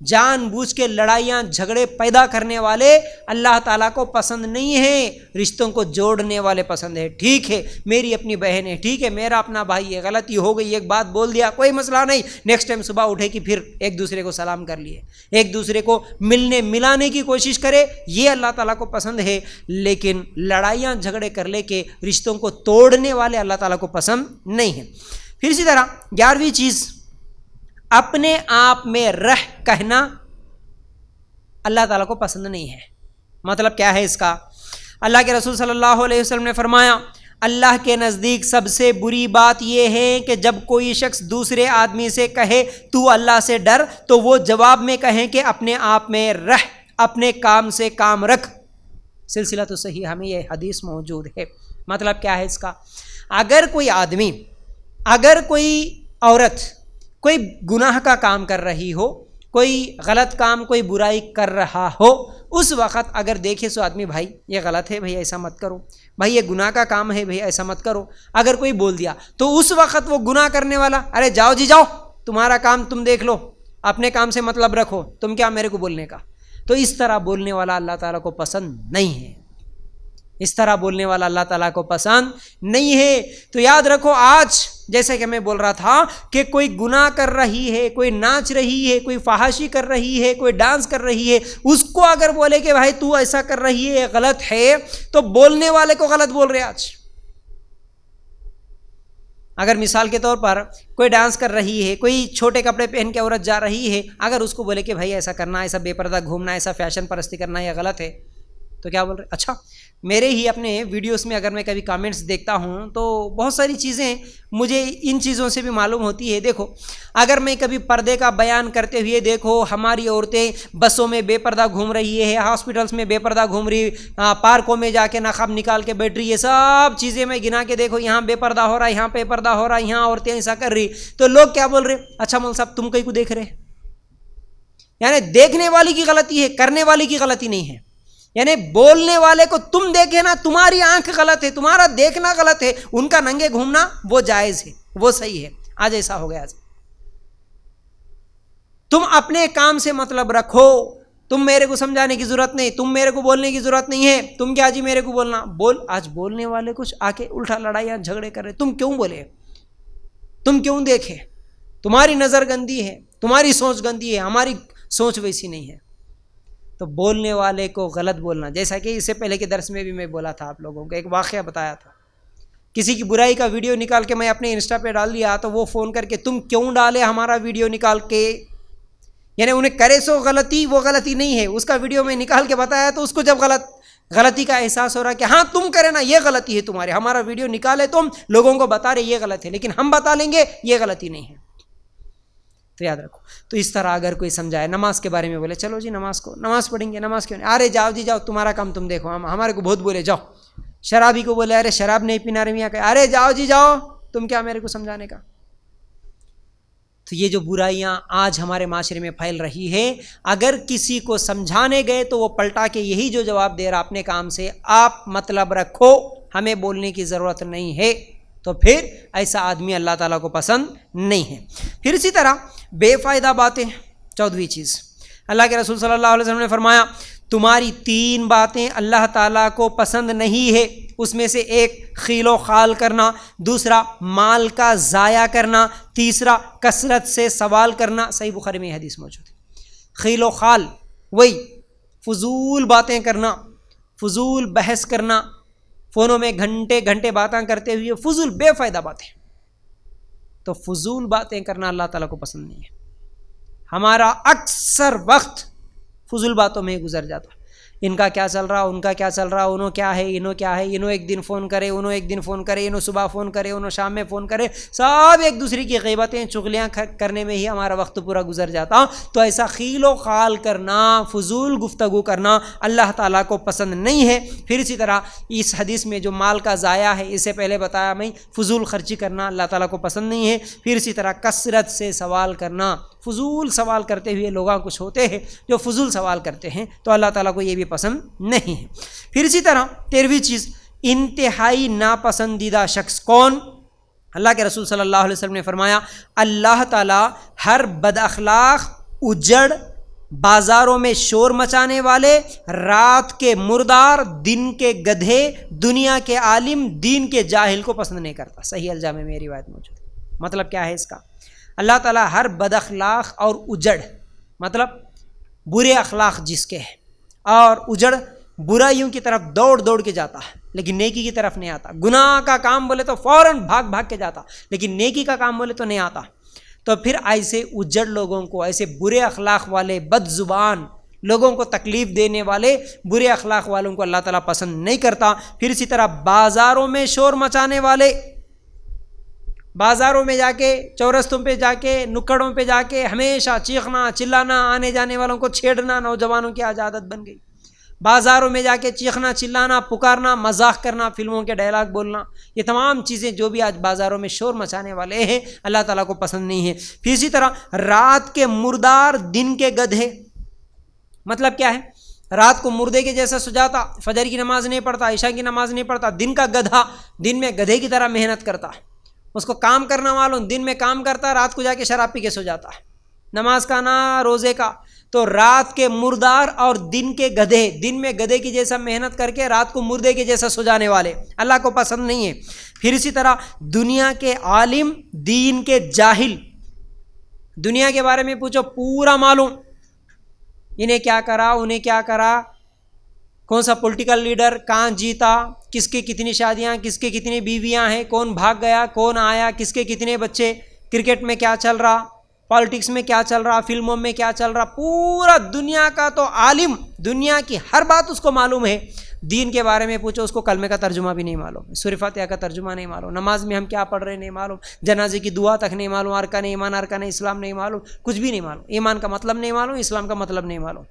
جان بوجھ کے لڑائیاں جھگڑے پیدا کرنے والے اللہ تعالیٰ کو پسند نہیں ہے، رشتوں کو جوڑنے والے پسند ہے۔ ٹھیک ہے میری اپنی بہن ہے، ٹھیک ہے میرا اپنا بھائی ہے، غلطی ہو گئی، ایک بات بول دیا، کوئی مسئلہ نہیں، نیکسٹ ٹائم صبح اٹھے کہ پھر ایک دوسرے کو سلام کر لیے، ایک دوسرے کو ملنے ملانے کی کوشش کرے، یہ اللہ تعالیٰ کو پسند ہے۔ لیکن لڑائیاں جھگڑے کر لے کے رشتوں کو توڑنے والے اللہ تعالیٰ کو پسند نہیں ہے۔ پھر اسی طرح 11ویں چیز اپنے آپ میں رہ کہنا اللہ تعالیٰ کو پسند نہیں ہے۔ مطلب کیا ہے اس کا؟ اللہ کے رسول صلی اللہ علیہ وسلم نے فرمایا اللہ کے نزدیک سب سے بری بات یہ ہے کہ جب کوئی شخص دوسرے آدمی سے کہے تو اللہ سے ڈر، تو وہ جواب میں کہیں کہ اپنے آپ میں رہ، اپنے کام سے کام رکھ۔ سلسلہ تو صحیح ہمیں یہ حدیث موجود ہے۔ مطلب کیا ہے اس کا؟ اگر کوئی آدمی، اگر کوئی عورت کوئی گناہ کا کام کر رہی ہو، کوئی غلط کام، کوئی برائی کر رہا ہو، اس وقت اگر دیکھے سو آدمی بھائی یہ غلط ہے، بھائی ایسا مت کرو، بھائی یہ گناہ کا کام ہے، بھائی ایسا مت کرو، اگر کوئی بول دیا تو اس وقت وہ گناہ کرنے والا، ارے جاؤ جی جاؤ، تمہارا کام تم دیکھ لو، اپنے کام سے مطلب رکھو، تم کیا میرے کو بولنے کا؟ تو اس طرح بولنے والا اللہ تعالیٰ کو پسند نہیں ہے، اس طرح بولنے والا اللہ تعالیٰ کو پسند نہیں ہے۔ تو یاد رکھو، آج جیسے کہ میں بول رہا تھا کہ کوئی گناہ کر رہی ہے، کوئی ناچ رہی ہے، کوئی فحاشی کر رہی ہے، کوئی ڈانس کر رہی ہے، اس کو اگر بولے کہ بھائی تو ایسا کر رہی ہے غلط ہے، تو بولنے والے کو غلط بول رہے آج۔ اگر مثال کے طور پر کوئی ڈانس کر رہی ہے، کوئی چھوٹے کپڑے پہن کے عورت جا رہی ہے، اگر اس کو بولے کہ بھائی ایسا کرنا، ایسا بے پردہ گھومنا، ایسا فیشن پرستی کرنا یہ غلط ہے، تو کیا بول رہے؟ اچھا، میرے ہی اپنے ویڈیوز میں اگر میں کبھی کامنٹس دیکھتا ہوں تو بہت ساری چیزیں مجھے ان چیزوں سے بھی معلوم ہوتی ہے۔ دیکھو، اگر میں کبھی پردے کا بیان کرتے ہوئے دیکھو ہماری عورتیں بسوں میں بے پردہ گھوم رہی ہے، ہاسپٹلس میں بے پردہ گھوم رہی، پارکوں میں جا کے نقاب نکال کے بیٹھ رہی ہے، سب چیزیں میں گنا کے دیکھو، یہاں بے پردہ ہو رہا ہے، یہاں بے پردہ ہو رہا ہے، یہاں عورتیں ایسا کر رہی، تو لوگ کیا بول رہے؟ اچھا مول صاحب تم کہیں کو دیکھ رہے، یعنی دیکھنے والی کی غلطی ہے، کرنے والی کی غلطی نہیں ہے۔ یعنی بولنے والے کو تم دیکھے نا، تمہاری آنکھ غلط ہے، تمہارا دیکھنا غلط ہے، ان کا ننگے گھومنا وہ جائز ہے، وہ صحیح ہے۔ آج ایسا ہو گیا، آج تم اپنے کام سے مطلب رکھو، تم میرے کو سمجھانے کی ضرورت نہیں، تم میرے کو بولنے کی ضرورت نہیں ہے، تم کیا جی میرے کو بولنا بول۔ آج بولنے والے کچھ آ کے الٹا لڑائیاں جھگڑے کر رہے، تم کیوں بولے؟ تم کیوں دیکھے؟ تمہاری نظر گندی ہے، تمہاری سوچ گندی ہے، ہماری سوچ ویسی نہیں ہے۔ تو بولنے والے کو غلط بولنا، جیسا کہ اس سے پہلے کے درس میں بھی میں بولا تھا، آپ لوگوں کو ایک واقعہ بتایا تھا، کسی کی برائی کا ویڈیو نکال کے میں اپنے انسٹا پہ ڈال دیا تو وہ فون کر کے تم کیوں ڈالے ہمارا ویڈیو نکال کے؟ یعنی انہیں کرے سو غلطی، وہ غلطی نہیں ہے، اس کا ویڈیو میں نکال کے بتایا تو اس کو جب غلطی کا احساس ہو رہا کہ ہاں تم کرے نا، یہ غلطی ہے تمہارے، ہمارا ویڈیو نکالے تم لوگوں کو بتا رہے یہ غلط ہے، لیکن ہم بتا لیں گے یہ غلطی نہیں ہے۔ تو یاد رکھو، تو اس طرح اگر کوئی سمجھائے، نماز کے بارے میں بولے چلو جی نماز پڑھیں گے، نماز کیوں نہیں؟ ارے جاؤ جی جاؤ، تمہارا کام تم دیکھو، ہمارے کو بہت بولے جاؤ۔ شرابی کو بولے ارے شراب نہیں پینا رے میاں، ارے جاؤ جی جاؤ، تم کیا میرے کو سمجھانے کا؟ تو یہ جو برائیاں آج ہمارے معاشرے میں پھیل رہی ہے، اگر کسی کو سمجھانے گئے تو وہ پلٹا کے یہی جو جواب دے رہا اپنے کام سے، آپ مطلب رکھو، ہمیں بولنے کی ضرورت نہیں ہے، تو پھر ایسا آدمی اللہ تعالیٰ کو پسند نہیں ہے۔ پھر اسی طرح بے فائدہ باتیں، 14ویں چیز، اللہ کے رسول صلی اللہ علیہ وسلم نے فرمایا تمہاری 3 باتیں اللہ تعالیٰ کو پسند نہیں ہے، اس میں سے ایک خیل و خال کرنا، دوسرا مال کا ضائع کرنا، تیسرا کثرت سے سوال کرنا۔ صحیح بخاری میں یہ حدیث موجود ہے۔ خیل و خال وہی فضول باتیں کرنا، فضول بحث کرنا، فونوں میں گھنٹے گھنٹے باتیں کرتے ہوئے فضول بے فائدہ باتیں، تو فضول باتیں کرنا اللہ تعالیٰ کو پسند نہیں ہے۔ ہمارا اکثر وقت فضول باتوں میں گزر جاتا، ان کا کیا چل رہا، ان کا کیا چل رہا، انہوں کیا ہے، انہوں کیا ہے، انہوں ایک دن فون کرے، انہوں ایک دن فون کرے، انہوں صبح فون کرے، انہوں شام میں فون کرے، سب ایک دوسرے کی غیبتیں چغلیاں کرنے میں ہی ہمارا وقت پورا گزر جاتا۔ تو ایسا خیل و خال کرنا، فضول گفتگو کرنا اللہ تعالیٰ کو پسند نہیں ہے۔ پھر اسی طرح اس حدیث میں جو مال کا ضائع ہے، اس سے پہلے بتایا میں، فضول خرچی کرنا اللہ تعالیٰ کو پسند نہیں ہے۔ پھر اسی طرح کثرت سے سوال کرنا، فضول سوال کرتے ہوئے لوگاں کچھ ہوتے ہیں جو فضول سوال کرتے ہیں، تو اللہ تعالیٰ کو یہ بھی پسند نہیں ہے۔ پھر اسی طرح 13ویں چیز، انتہائی ناپسندیدہ شخص کون؟ اللہ کے رسول صلی اللہ علیہ وسلم نے فرمایا اللہ تعالیٰ ہر بد اخلاق، اجڑ، بازاروں میں شور مچانے والے، رات کے مردار، دن کے گدھے، دنیا کے عالم، دین کے جاہل کو پسند نہیں کرتا۔ صحیح الجامع میں روایت موجود ہے۔ مطلب کیا ہے اس کا؟ اللہ تعالیٰ ہر بد اخلاق اور اجڑ، مطلب برے اخلاق جس کے ہیں اور اجڑ، برائیوں کی طرف دوڑ دوڑ کے جاتا ہے لیکن نیکی کی طرف نہیں آتا، گناہ کا کام بولے تو فوراً بھاگ بھاگ کے جاتا لیکن نیکی کا کام بولے تو نہیں آتا، تو پھر ایسے اجڑ لوگوں کو، ایسے برے اخلاق والے بد زبان لوگوں کو تکلیف دینے والے برے اخلاق والوں کو اللہ تعالیٰ پسند نہیں کرتا۔ پھر اسی طرح بازاروں میں شور مچانے والے، بازاروں میں جا کے، چورستوں پہ جا کے، نکڑوں پہ جا کے ہمیشہ چیخنا چلانا، آنے جانے والوں کو چھیڑنا نوجوانوں کی آج عادت بن گئی۔ بازاروں میں جا کے چیخنا چلانا، پکارنا، مذاق کرنا، فلموں کے ڈائلاگ بولنا، یہ تمام چیزیں جو بھی آج بازاروں میں شور مچانے والے ہیں اللہ تعالیٰ کو پسند نہیں ہے۔ پھر اسی طرح رات کے مردار دن کے گدھے، مطلب کیا ہے؟ رات کو مردے کے جیسا سجاتا، فجر کی نماز نہیں پڑھتا، عشاء کی نماز نہیں پڑھتا، دن کا گدھا، دن میں گدھے کی طرح محنت کرتا، اس کو کام کرنا معلوم، دن میں کام کرتا، رات کو جا کے شراب پی کے سو جاتا، نماز کا نہ روزے کا۔ تو رات کے مردار اور دن کے گدھے، دن میں گدھے کی جیسا محنت کر کے رات کو مردے کے جیسا سو جانے والے اللہ کو پسند نہیں ہے۔ پھر اسی طرح دنیا کے عالم، دین کے جاہل، دنیا کے بارے میں پوچھو پورا معلوم، انہیں کیا کرا، انہیں کیا کرا، کون سا پولیٹیکل لیڈر کہاں جیتا، کس کی کتنی شادیاں، کس کی کتنی بیویاں ہیں، کون بھاگ گیا، کون آیا، کس کے کتنے بچے، کرکٹ میں کیا چل رہا، پالیٹکس میں کیا چل رہا، فلموں میں کیا چل رہا، پورا دنیا کا تو عالم، دنیا کی ہر بات اس کو معلوم ہے۔ دین کے بارے میں پوچھو، اس کو کلمے کا ترجمہ بھی نہیں معلوم، سورہ فاتحہ کا ترجمہ نہیں معلوم، نماز میں ہم کیا پڑھ رہے نہیں معلوم، جنازے کی دعا تک نہیں معلوم، ارکان ایمان ارکان اسلام نہیں معلوم، کچھ بھی نہیں معلوم، ایمان کا مطلب نہیں معلوم، اسلام کا مطلب نہیں معلوم۔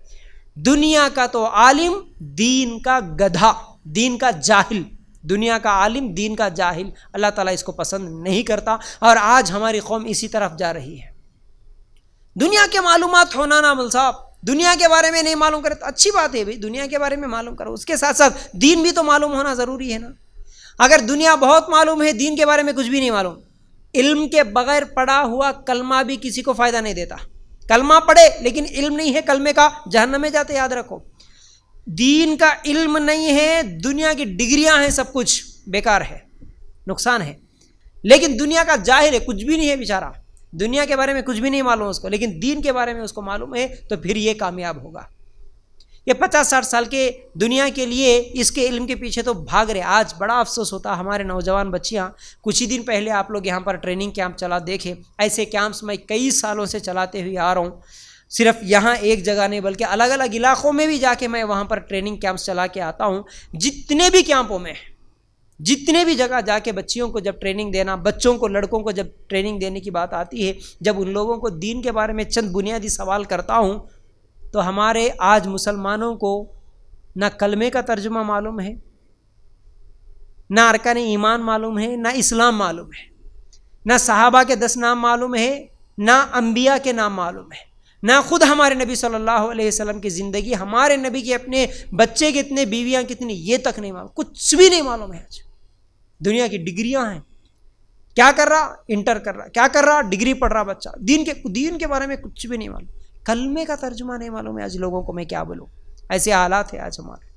دنیا کا تو عالم، دین کا گدھا، دین کا جاہل، دنیا کا عالم، دین کا جاہل، اللہ تعالیٰ اس کو پسند نہیں کرتا، اور آج ہماری قوم اسی طرف جا رہی ہے۔ دنیا کے معلومات ہونا نا مول صاحب، دنیا کے بارے میں نہیں معلوم کرے تو اچھی بات ہے بھائی، دنیا کے بارے میں معلوم کرو، اس کے ساتھ ساتھ دین بھی تو معلوم ہونا ضروری ہے نا۔ اگر دنیا بہت معلوم ہے، دین کے بارے میں کچھ بھی نہیں معلوم، علم کے بغیر پڑھا ہوا کلمہ بھی کسی کو فائدہ نہیں دیتا، کلمہ پڑھے لیکن علم نہیں ہے کلمے کا، جہنم میں جاتے، یاد رکھو۔ دین کا علم نہیں ہے، دنیا کی ڈگریاں ہیں، سب کچھ بیکار ہے، نقصان ہے۔ لیکن دنیا کا جاہل ہے، کچھ بھی نہیں ہے بیچارہ، دنیا کے بارے میں کچھ بھی نہیں معلوم اس کو، لیکن دین کے بارے میں اس کو معلوم ہے، تو پھر یہ کامیاب ہوگا۔ یہ 50-60 سال کے دنیا کے لیے اس کے علم کے پیچھے تو بھاگ رہے۔ آج بڑا افسوس ہوتا، ہمارے نوجوان بچیاں، کچھ ہی دن پہلے آپ لوگ یہاں پر ٹریننگ کیمپ چلا دیکھے، ایسے کیمپس میں کئی سالوں سے چلاتے ہوئے آ رہا ہوں، صرف یہاں ایک جگہ نہیں بلکہ الگ الگ علاقوں میں بھی جا کے میں وہاں پر ٹریننگ کیمپس چلا کے آتا ہوں۔ جتنے بھی کیمپوں میں، جتنے بھی جگہ جا کے بچیوں کو جب ٹریننگ دینا، بچوں کو، لڑکوں کو جب ٹریننگ دینے کی بات آتی ہے، جب ان لوگوں کو دین کے بارے میں چند بنیادی سوال کرتا ہوں، تو ہمارے آج مسلمانوں کو نہ کلمے کا ترجمہ معلوم ہے، نہ ارکان ایمان معلوم ہے، نہ اسلام معلوم ہے، نہ صحابہ کے 10 نام معلوم ہے، نہ انبیاء کے نام معلوم ہے، نہ خود ہمارے نبی صلی اللہ علیہ وسلم کی زندگی، ہمارے نبی کے اپنے بچے کتنے، بیویاں کتنی، یہ تک نہیں معلوم، کچھ بھی نہیں معلوم ہے۔ آج دنیا کی ڈگریاں ہیں، کیا کر رہا، انٹر کر رہا، کیا کر رہا، ڈگری پڑھ رہا بچہ، دین کے بارے میں کچھ بھی نہیں معلوم، کلمے کا ترجمہ نہیں معلوم ہے آج لوگوں کو، میں کیا بولوں، ایسے حالات ہیں آج ہمارے۔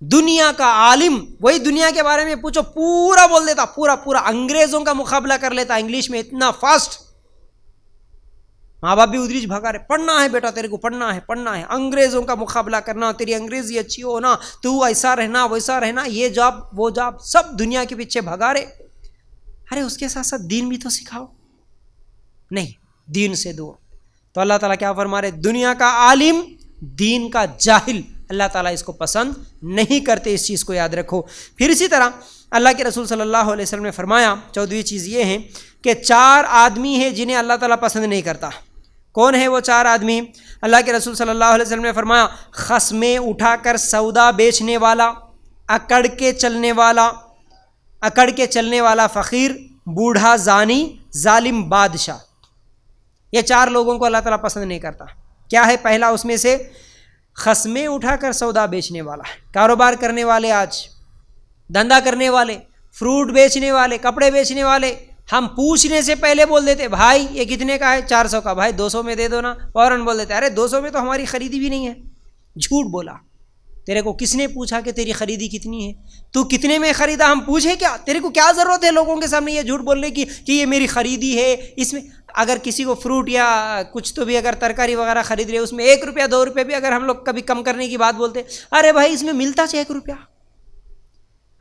دنیا کا عالم، وہی دنیا کے بارے میں پوچھو پورا بول دیتا، پورا انگریزوں کا مقابلہ کر لیتا انگلش میں، اتنا فاسٹ۔ ماں باپ بھی ادریج بھگا رہے، پڑھنا ہے بیٹا تیرے کو، پڑھنا ہے، انگریزوں کا مقابلہ کرنا، تیری انگریزی اچھی ہو نا، تو ایسا رہنا ویسا رہنا، یہ جاب وہ جاب، سب دنیا کے پیچھے بھگا رہے۔ ارے اس کے ساتھ ساتھ دین بھی تو سکھاؤ، نہیں، دین سے دور۔ تو اللہ تعالیٰ کیا فرما رہے، دنیا کا عالم، دین کا جاہل، اللہ تعالیٰ اس کو پسند نہیں کرتے، اس چیز کو یاد رکھو۔ پھر اسی طرح اللہ کے رسول صلی اللہ علیہ وسلم نے فرمایا، 14ویں چیز یہ ہے کہ 4 آدمی ہیں جنہیں اللہ تعالیٰ پسند نہیں کرتا۔ کون ہے وہ 4 آدمی؟ اللہ کے رسول صلی اللہ علیہ وسلم نے فرمایا، خصمیں اٹھا کر سودا بیچنے والا، اکڑ کے چلنے والا فقیر، بوڑھا زانی، ظالم بادشاہ، یہ 4 لوگوں کو اللہ تعالیٰ پسند نہیں کرتا۔ کیا ہے پہلا اس میں سے؟ خصمیں اٹھا کر سودا بیچنے والا، کاروبار کرنے والے، آج دھندا کرنے والے، فروٹ بیچنے والے، کپڑے بیچنے والے، ہم پوچھنے سے پہلے بول دیتے بھائی یہ کتنے کا ہے، 400 کا، بھائی 200 میں دے دو نا، فوراً بول دیتے ارے 200 میں تو ہماری خریدی بھی نہیں ہے، جھوٹ بولا۔ تیرے کو کس نے پوچھا کہ تیری خریدی کتنی ہے؟ تو کتنے میں خریدا ہم پوچھے کیا؟ تیرے کو کیا ضرورت ہے لوگوں کے سامنے یہ جھوٹ بولنے کی کہ یہ میری خریدی ہے؟ اس میں اگر کسی کو فروٹ یا کچھ تو بھی اگر ترکاری وغیرہ خرید رہے، اس میں 1 روپیہ 2 روپے بھی اگر ہم لوگ کبھی کم کرنے کی بات بولتے، ارے بھائی اس میں ملتا 1 روپیہ،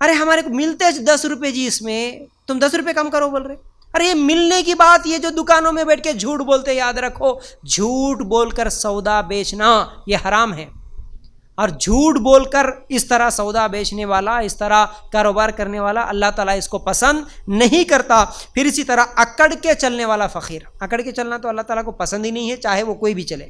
ارے ہمارے کو ملتے 10 روپے جی، اس میں تم 10 روپے کم کرو بول رہے، ارے یہ ملنے کی بات، یہ جو دکانوں میں بیٹھ کے جھوٹ بولتے، یاد رکھو جھوٹ بول کر سودا بیچنا یہ حرام ہے، اور جھوٹ بول کر اس طرح سودا بیچنے والا، اس طرح کاروبار کرنے والا اللہ تعالیٰ اس کو پسند نہیں کرتا۔ پھر اسی طرح اکڑ کے چلنے والا فقیر، اکڑ کے چلنا تو اللہ تعالیٰ کو پسند ہی نہیں ہے، چاہے وہ کوئی بھی چلے۔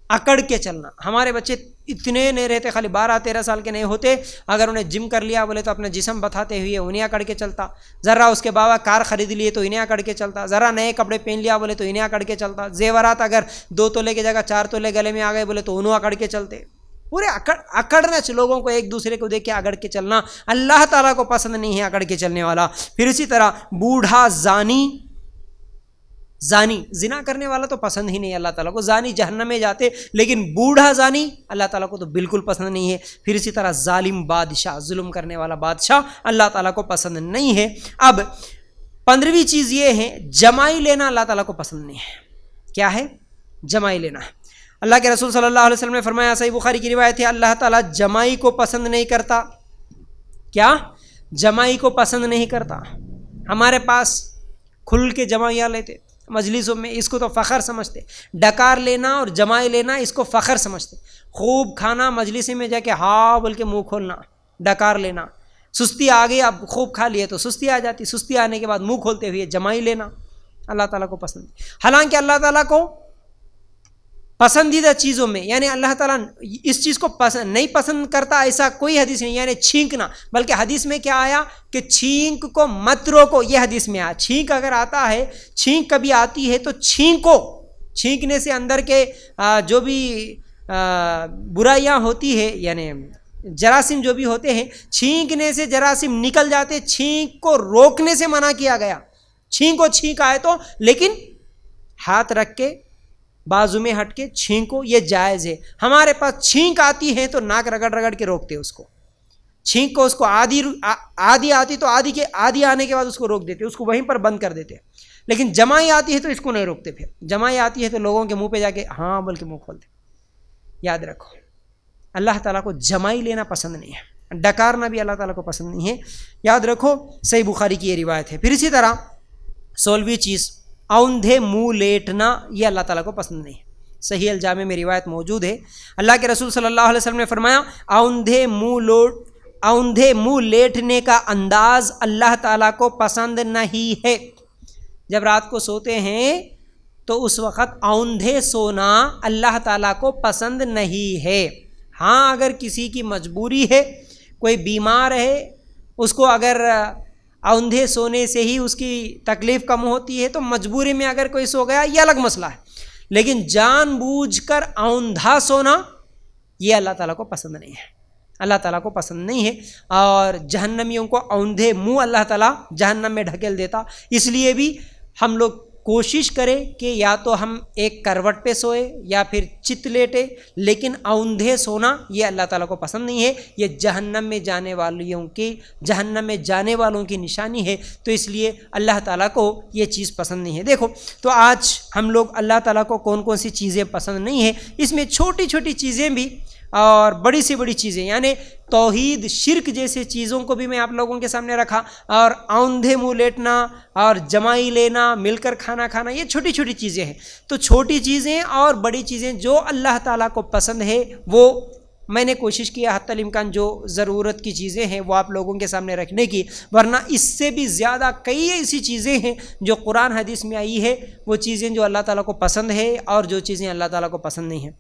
اکڑ کے چلنا، ہمارے بچے اتنے نہیں رہتے، خالی 12-13 سال کے نہیں ہوتے، اگر انہیں جم کر لیا بولے تو اپنا جسم بتاتے ہوئے انہیں اکڑ کے چلتا، ذرا اس کے بابا کار خرید لیے تو انہیں اکڑ کے چلتا، ذرا نئے کپڑے پہن لیا بولے تو انہیں اکڑ کے چلتا، زیورات اگر 2 تولے کی جگہ 4 تولے گلے میں آ گئے بولے تو انہوں اکڑ کے چلتے۔ پورے اکڑنا، لوگوں کو ایک دوسرے کو دیکھ کے اکڑ کے چلنا اللہ تعالیٰ کو پسند نہیں ہے، اکڑ کے چلنے والا۔ پھر اسی طرح بوڑھا زانی زنا کرنے والا تو پسند ہی نہیں اللہ تعالیٰ کو، زانی جہنم میں جاتے، لیکن بوڑھا زانی اللہ تعالیٰ کو تو بالکل پسند نہیں ہے۔ پھر اسی طرح ظالم بادشاہ، ظلم کرنے والا بادشاہ اللہ تعالیٰ کو پسند نہیں ہے۔ اب 15ویں چیز یہ ہے، جمائی لینا اللہ تعالیٰ کو پسند نہیں ہے۔ کیا ہے؟ جمائی لینا۔ اللہ کے رسول صلی اللہ علیہ وسلم نے فرمایا، صحیح بخاری کی روایت ہے، اللہ تعالیٰ جمائی کو پسند نہیں کرتا۔ کیا؟ جمائی کو پسند نہیں کرتا۔ ہمارے پاس کھل کے جمائیاں لیتے مجلسوں میں، اس کو تو فخر سمجھتے، ڈکار لینا اور جمائی لینا اس کو فخر سمجھتے، خوب کھانا مجلس میں جا کے ہاں بول کے منہ کھولنا، ڈکار لینا، سستی آ گئی اب خوب کھا لیے تو سستی آ جاتی، سستی آنے کے بعد منہ کھولتے ہوئے جمائی لینا اللہ تعالیٰ کو پسند ہے۔ حالانکہ اللہ تعالیٰ کو پسندیدہ چیزوں میں، یعنی اللہ تعالیٰ اس چیز کو نہیں پسند کرتا ایسا کوئی حدیث نہیں، یعنی چھینکنا، بلکہ حدیث میں کیا آیا کہ چھینک کو مت روکو، یہ حدیث میں آیا۔ چھینک اگر آتا ہے، چھینک کبھی آتی ہے تو چھینکو، چھینکنے سے اندر کے جو بھی برائیاں ہوتی ہے، یعنی جراثیم جو بھی ہوتے ہیں، چھینکنے سے جراثیم نکل جاتے، چھینک کو روکنے سے منع کیا گیا۔ چھینک آئے تو، لیکن ہاتھ رکھ کے بازو میں ہٹ کے چھینکو، یہ جائز ہے۔ ہمارے پاس چھینک آتی ہے تو ناک رگڑ کے روکتے اس کو، چھینک کو اس کو آدھی آتی تو آدھی آنے کے بعد اس کو روک دیتے، اس کو وہیں پر بند کر دیتے۔ لیکن جمائی آتی ہے تو اس کو نہیں روکتے، پھر جمائی آتی ہے تو لوگوں کے منہ پہ جا کے ہاں بول کے منہ کھولتے۔ یاد رکھو اللہ تعالیٰ کو جمائی لینا پسند نہیں ہے، ڈکارنا بھی اللہ تعالیٰ کو پسند نہیں ہے، یاد رکھو۔ صحیح بخاری کی یہ روایت ہے۔ پھر اسی طرح 16ویں چیز، اوندھے منہ لیٹنا، یہ اللہ تعالیٰ کو پسند نہیں ہے۔ صحیح الجامع میں روایت موجود ہے، اللہ کے رسول صلی اللہ علیہ وسلم نے فرمایا، اوندھے منہ لیٹنے کا انداز اللہ تعالیٰ کو پسند نہیں ہے۔ جب رات کو سوتے ہیں تو اس وقت اوندھے سونا اللہ تعالیٰ کو پسند نہیں ہے۔ ہاں اگر کسی کی مجبوری ہے، کوئی بیمار ہے، اس کو اگر اوندھے سونے سے ہی اس کی تکلیف کم ہوتی ہے تو مجبوری میں اگر کوئی سو گیا یہ الگ مسئلہ ہے، لیکن جان بوجھ کر اوندھا سونا یہ اللہ تعالیٰ کو پسند نہیں ہے، اللہ تعالیٰ کو پسند نہیں ہے۔ اور جہنمیوں کو اوندھے منہ اللہ تعالیٰ جہنم میں ڈھکیل دیتا۔ اس لیے بھی ہم لوگ کوشش کریں کہ یا تو ہم ایک کروٹ پہ سوئے یا پھر چت لیٹے، لیکن اوندھے سونا یہ اللہ تعالیٰ کو پسند نہیں ہے، یہ جہنم میں جانے والوں کی نشانی ہے، تو اس لیے اللہ تعالیٰ کو یہ چیز پسند نہیں ہے۔ دیکھو تو آج ہم لوگ اللہ تعالیٰ کو کون کون سی چیزیں پسند نہیں ہیں، اس میں چھوٹی چھوٹی چیزیں بھی اور بڑی سی بڑی چیزیں، یعنی توحید شرک جیسے چیزوں کو بھی میں آپ لوگوں کے سامنے رکھا، اور اوندھے منہ لیٹنا اور جمائی لینا، مل کر کھانا کھانا، یہ چھوٹی چھوٹی چیزیں ہیں۔ تو چھوٹی چیزیں اور بڑی چیزیں جو اللہ تعالیٰ کو پسند ہے وہ میں نے کوشش کیا حتی الامکان جو ضرورت کی چیزیں ہیں وہ آپ لوگوں کے سامنے رکھنے کی، ورنہ اس سے بھی زیادہ کئی ایسی چیزیں ہیں جو قرآن حدیث میں آئی ہے، وہ چیزیں جو اللہ تعالیٰ کو پسند ہے اور جو چیزیں اللہ تعالیٰ کو پسند نہیں ہیں،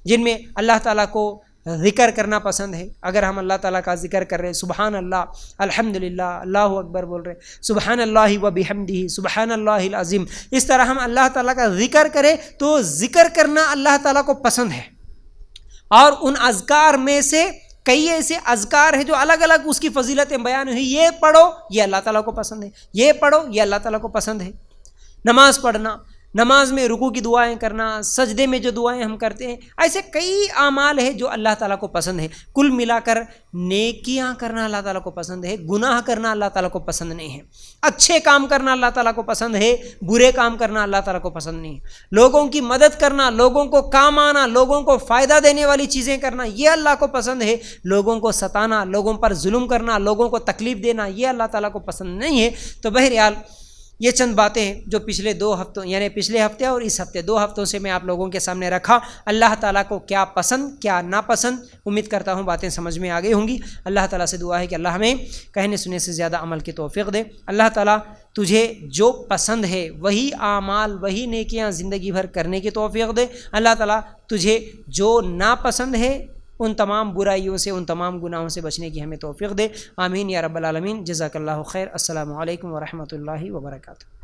جن میں اللہ تعالیٰ کو ذکر کرنا پسند ہے۔ اگر ہم اللہ تعالیٰ کا ذکر کر رہے، سبحان اللہ، الحمدللہ، اللہ اکبر بول رہے، سبحان اللہ و بحمدہ، سبحان اللہ العظیم، اس طرح ہم اللہ تعالیٰ کا ذکر کریں تو ذکر کرنا اللہ تعالیٰ کو پسند ہے۔ اور ان اذکار میں سے کئی ایسے اذکار ہیں جو الگ الگ اس کی فضیلتیں بیان ہوئی، یہ پڑھو یہ اللہ تعالیٰ کو پسند ہے، یہ پڑھو یہ اللہ تعالیٰ کو پسند ہے۔ نماز پڑھنا، نماز میں رکوع کی دعائیں کرنا، سجدے میں جو دعائیں ہم کرتے ہیں، ایسے کئی اعمال ہیں جو اللہ تعالیٰ کو پسند ہے۔ کل ملا کر نیکیاں کرنا اللہ تعالیٰ کو پسند ہے، گناہ کرنا اللہ تعالیٰ کو پسند نہیں ہے۔ اچھے کام کرنا اللہ تعالیٰ کو پسند ہے، برے کام کرنا اللہ تعالیٰ کو پسند نہیں ہے۔ لوگوں کی مدد کرنا، لوگوں کو کام آنا، لوگوں کو فائدہ دینے والی چیزیں کرنا، یہ اللہ کو پسند ہے۔ لوگوں کو ستانا، لوگوں پر ظلم کرنا، لوگوں کو تکلیف دینا، یہ اللہ تعالیٰ کو پسند نہیں ہے۔ تو بہرحال یہ چند باتیں ہیں جو پچھلے 2 ہفتوں یعنی پچھلے ہفتے اور اس ہفتے 2 ہفتوں سے میں آپ لوگوں کے سامنے رکھا۔ اللہ تعالیٰ کو کیا پسند کیا ناپسند، امید کرتا ہوں باتیں سمجھ میں آ گئی ہوں گی۔ اللہ تعالیٰ سے دعا ہے کہ اللہ ہمیں کہنے سننے سے زیادہ عمل کی توفیق دے۔ اللہ تعالیٰ تجھے جو پسند ہے وہی اعمال وہی نیکیاں زندگی بھر کرنے کی توفیق دے۔ اللہ تعالیٰ تجھے جو ناپسند ہے ان تمام برائیوں سے ان تمام گناہوں سے بچنے کی ہمیں توفیق دے۔ آمین یا رب العالمین۔ جزاک اللہ خیر۔ السلام علیکم ورحمۃ اللہ وبرکاتہ۔